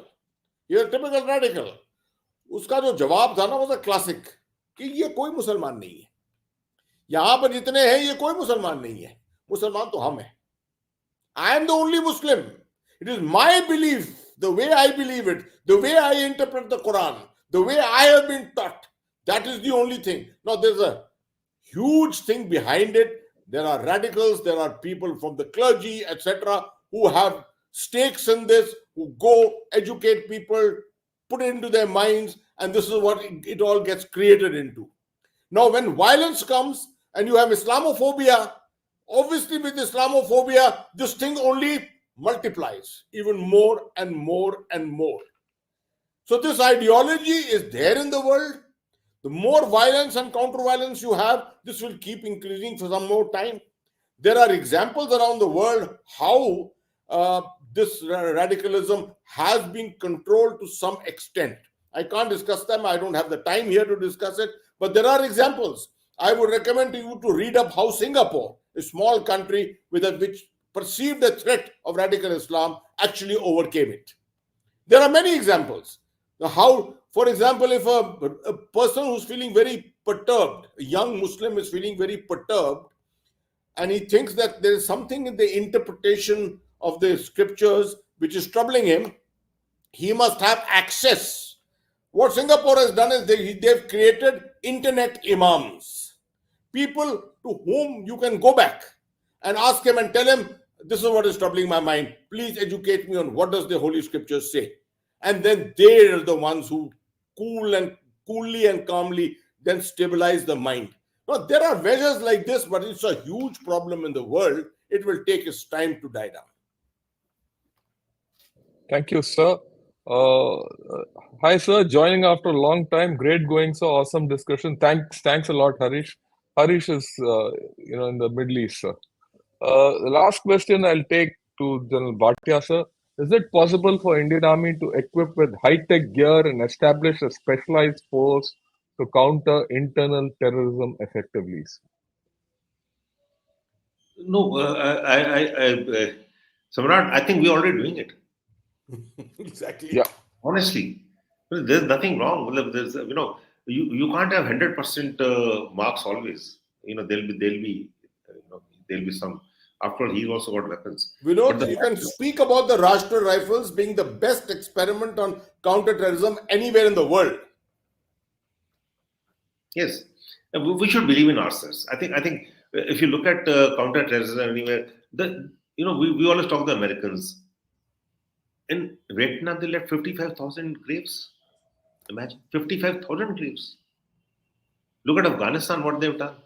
He was a typical radical. उसका जो जवाब था ना, वो था क्लासिक, कि ये कोई मुसलमान नहीं है. यहां पर जितने हैं ये कोई मुसलमान नहीं है. मुसलमान तो हम हैं. I am the only Muslim. It is my belief, the way I believe it, the way I interpret the Quran, the way I have been taught. That is the only thing. Now, there's a huge thing behind it. There are radicals, there are people from the clergy, etc., who have stakes in this, who go educate people, put it into their minds, and this is what it all gets created into. Now, when violence comes and you have Islamophobia, obviously with Islamophobia, this thing only multiplies even more and more and more. So this ideology is there in the world. The more violence and counter-violence you have, this will keep increasing for some more time. There are examples around the world how this radicalism has been controlled to some extent. I can't discuss them. I don't have the time here to discuss it. But there are examples. I would recommend to you to read up how Singapore, a small country which perceived a threat of radical Islam, actually overcame it. There are many examples. How, for example, if a person who's feeling very perturbed, a young Muslim is feeling very perturbed, and he thinks that there is something in the interpretation of the scriptures which is troubling him, he must have access. What Singapore has done is they've created internet imams, people to whom you can go back and ask him and tell him, this is what is troubling my mind. Please educate me on what does the Holy Scriptures say. And then they are the ones who coolly and calmly then stabilize the mind. Now, there are measures like this, but it's a huge problem in the world. It will take its time to die down. Thank you, sir. Hi, sir. Joining after a long time. Great going, sir. Awesome discussion. Thanks a lot, Harish. Harish is, in the Middle East, sir. The last question I'll take to General Bhatia, sir. Is it possible for Indian Army to equip with high-tech gear and establish a specialized force to counter internal terrorism effectively? No, Samrat, I think we're already doing it. Exactly. Yeah. Honestly, there's nothing wrong. There's, you can't have 100% marks always. There'll be some. After all, he's also got weapons. Vinod, you can speak about the Rashtra Rifles being the best experiment on counter-terrorism anywhere in the world. Yes, we should believe in ourselves. I think if you look at counter-terrorism anywhere, we always talk to the Americans. In Vietnam, they left 55,000 graves. Imagine 55,000 graves. Look at Afghanistan, what they've done.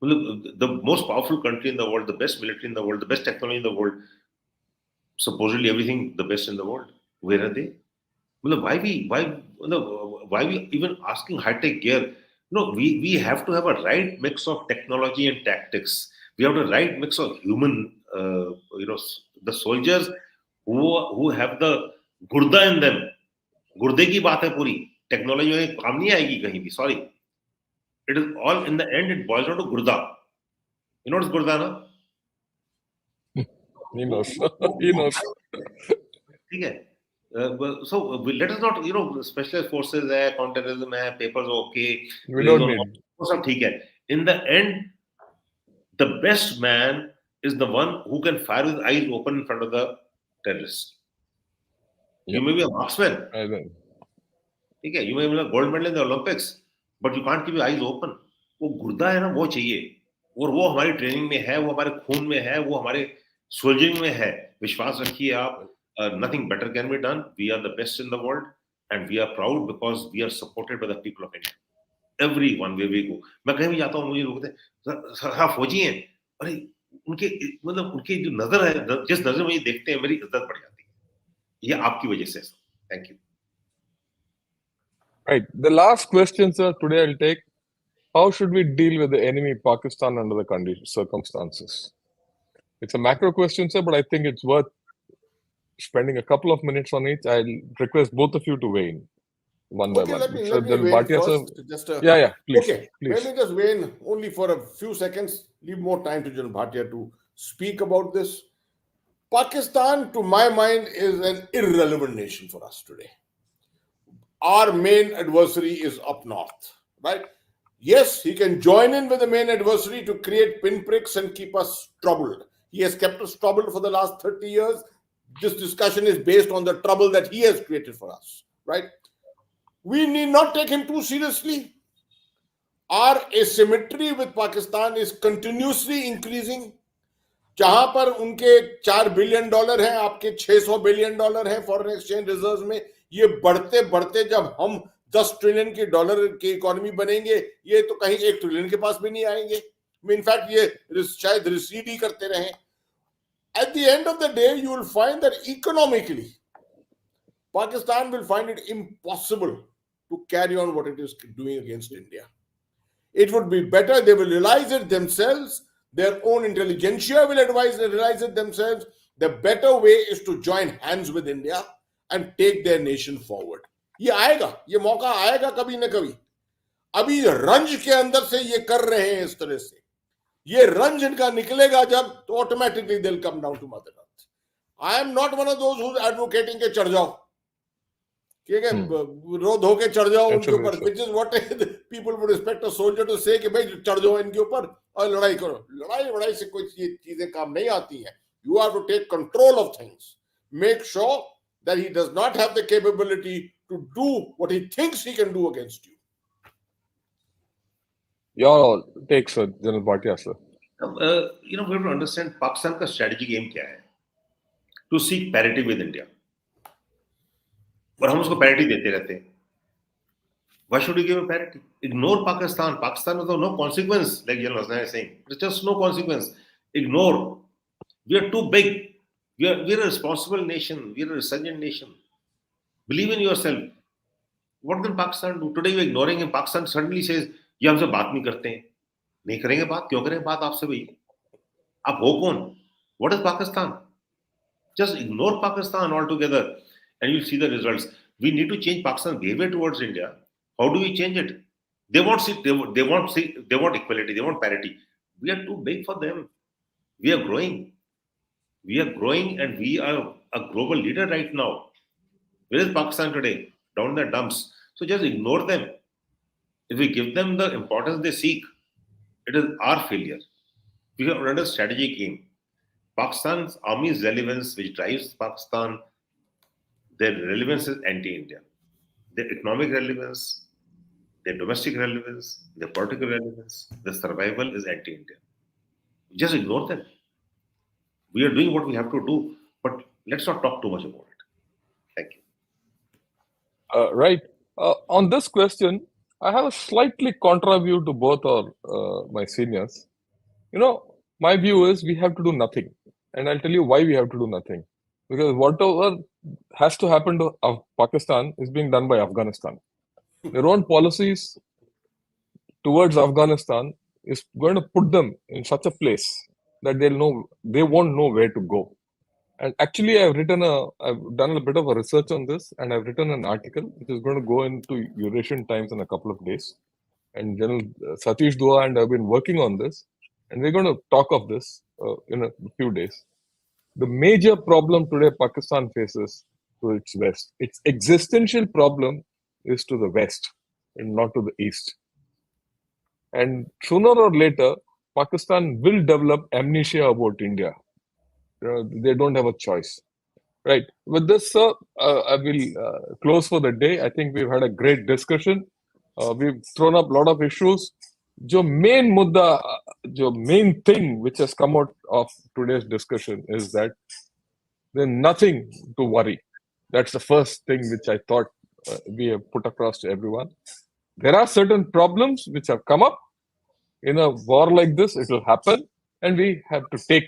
Look, the most powerful country in the world, the best military in the world, the best technology in the world, supposedly everything the best in the world. Where are they? Well, why we even asking high tech gear? No, we have to have a right mix of technology and tactics. We have the right mix of human, the soldiers who have the gurda in them. गुर्दे की बात है पूरी technology में काम नहीं आएगी कहीं भी sorry it is all in the end it boils down to गुर्दा यू नो गुर्दा ना He knows. He knows. ठीक है so let us not special forces है counterterrorism है papers okay We don't need. वो सब ठीक है in the end the best man is the one who can fire with eyes open in front of the terrorist. You may be a marksman. ठीक है, you may win a gold medal in the Olympics, but you can't keep your eyes open. वो गुर्दा है ना, वो चाहिए, और वो हमारी ट्रेनिंग में है, वो हमारे खून में है, वो हमारे सोल्जरिंग में है. विश्वास रखिए आप, nothing better can be done. We are the best in the world, and we are proud because we are supported by the people of India. Everyone where we go. मैं कहीं भी जाता हूँ, मुझे लोग कहते हैं, हाँ फौजी हैं, अरे उनके मतलब उनकी जो नजर है, जिस नजर में ये देखते हैं, मेरी इज्जत बढ़ जाती है. ये आपकी वजह से. Thank you. Right. The last question, sir, today I'll take. How should we deal with the enemy Pakistan under the circumstances? It's a macro question, sir, but I think it's worth spending a couple of minutes on it. I'll request both of you to weigh in one by one. Let me weigh in first. Yeah, please. Okay, please. Let me just weigh in only for a few seconds. Leave more time to General Bhatia to speak about this. Pakistan, to my mind, is an irrelevant nation for us today. Our main adversary is up north, right? Yes, he can join in with the main adversary to create pinpricks and keep us troubled. He has kept us troubled for the last 30 years. This discussion is based on the trouble that he has created for us, right? We need not take him too seriously. Our asymmetry with Pakistan is continuously increasing. जहां पर उनके $4 billion हैं, आपके $600 billion हैं foreign exchange reserve में, ये बढ़ते बढ़ते जब हम $10 ट्रिलियन की डॉलर की इकोनॉमी बनेंगे, ये तो कहीं $1 ट्रिलियन के पास भी नहीं आएंगे. इनफैक्ट ये शायद रिसीड ही करते रहें. At the end of the day, you will find that economically, Pakistan will find it impossible to carry on what it is doing against India. It would be better, they will realize it themselves, their own intelligentsia will realize it themselves. The better way is to join hands with India and take their nation forward. ये आएगा, ये मौका आएगा कभी न कभी. अभी रंज के अंदर से ये कर रहे हैं इस तरह से. ये रंज इनका निकलेगा जब, तो automatically they'll come down to Mother Earth. I am not one of those who's advocating के चढ़ जाओ, ठीक है, विरोध होके चढ़ जाओ उनके ऊपर, which is what people would expect a soldier to say कि भाई चढ़ जाओ इनके ऊपर और लड़ाई करो. लड़ाई से कोई चीजें काम नहीं आती हैं. You have to take control of things. Make sure that he does not have the capability to do what he thinks he can do against you. Your take, sir, General Bhatia, sir. We have to understand Pakistan ka strategic aim क्या है? To seek parity with India. और हम उसको parity देते रहते हैं. Why should we give a parity? Ignore Pakistan. Pakistan has no consequence, like General Hassan is saying. There's just no consequence. Ignore. We are too big. We are a responsible nation. We are a resilient nation. Believe in yourself. What can Pakistan do? Today we are ignoring him. Pakistan suddenly says, ये हमसे बात नहीं करते हैं. नहीं करेंगे बात, क्यों करें बात आपसे भाई? आप हो कौन? What is Pakistan? Just ignore Pakistan altogether and you'll see the results. We need to change Pakistan's behavior towards India. How do we change it? They want equality, they want parity. We are too big for them. We are growing. We are growing and we are a global leader right now. Where is Pakistan today? Down in the dumps. So just ignore them. If we give them the importance they seek, it is our failure. We have another strategic aim. Pakistan's army's relevance, which drives Pakistan, their relevance is anti-India. Their economic relevance, their domestic relevance, their political relevance, their survival is anti-India. Just ignore them. We are doing what we have to do, but let's not talk too much about it. Thank you. Right. On this question, I have a slightly contra view to both my seniors. My view is we have to do nothing. And I'll tell you why we have to do nothing. Because whatever has to happen to Pakistan is being done by Afghanistan. Their own policies towards Afghanistan is going to put them in such a place that they won't know where to go. And actually, I've done a bit of a research on this, and I've written an article which is going to go into Eurasian Times in a couple of days. And General Satish Dua and I've been working on this, and we're going to talk of this in a few days. The major problem today Pakistan faces to its west, its existential problem is to the west and not to the east. And sooner or later, Pakistan will develop amnesia about India. They don't have a choice. Right. With this, sir, I will close for the day. I think we've had a great discussion. We've thrown up a lot of issues. The main thing which has come out of today's discussion is that there's nothing to worry. That's the first thing which I thought we have put across to everyone. There are certain problems which have come up. In a war like this, it will happen, and we have to take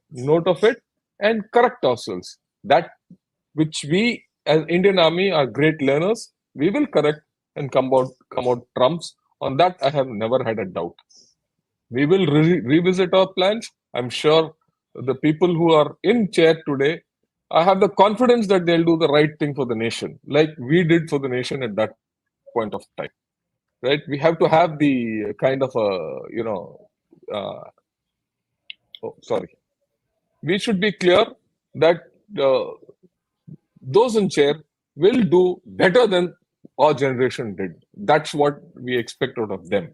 note of it and correct ourselves. That which we as Indian Army are great learners, we will correct and come out trumps. On that, I have never had a doubt. We will revisit our plans. I'm sure the people who are in chair today, I have the confidence that they'll do the right thing for the nation, like we did for the nation at that point of time. Right? We have to have the kind of sorry. We should be clear that those in chair will do better than our generation did. That's what we expect out of them.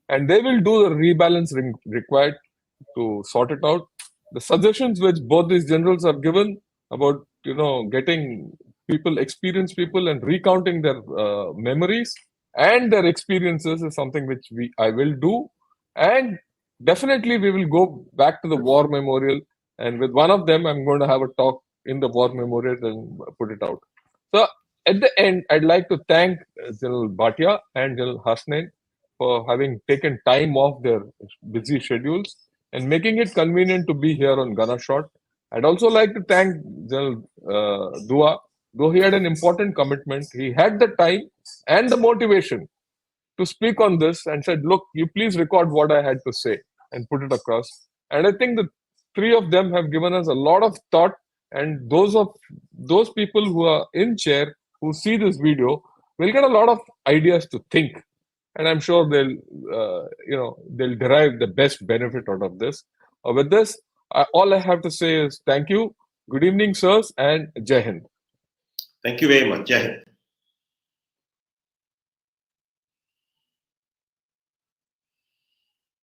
And they will do the rebalance required to sort it out. The suggestions which both these generals are given about, getting experienced people and recounting their memories and their experiences is something which I will do. And definitely we will go back to the war memorial. And with one of them, I'm going to have a talk in the war memorial and put it out. So at the end, I'd like to thank General Bhatia and General Hasnain for having taken time off their busy schedules and making it convenient to be here on Gunner Shot. I'd also like to thank General Dua. Though he had an important commitment, he had the time and the motivation to speak on this and said, look, you please record what I had to say and put it across. And I think the three of them have given us a lot of thought, and those people who are in chair who see this video will get a lot of ideas to think. And I'm sure they'll derive the best benefit out of this. With this, all I have to say is thank you. Good evening, sirs, and Jai Hind. Thank you very much. Jai Hind.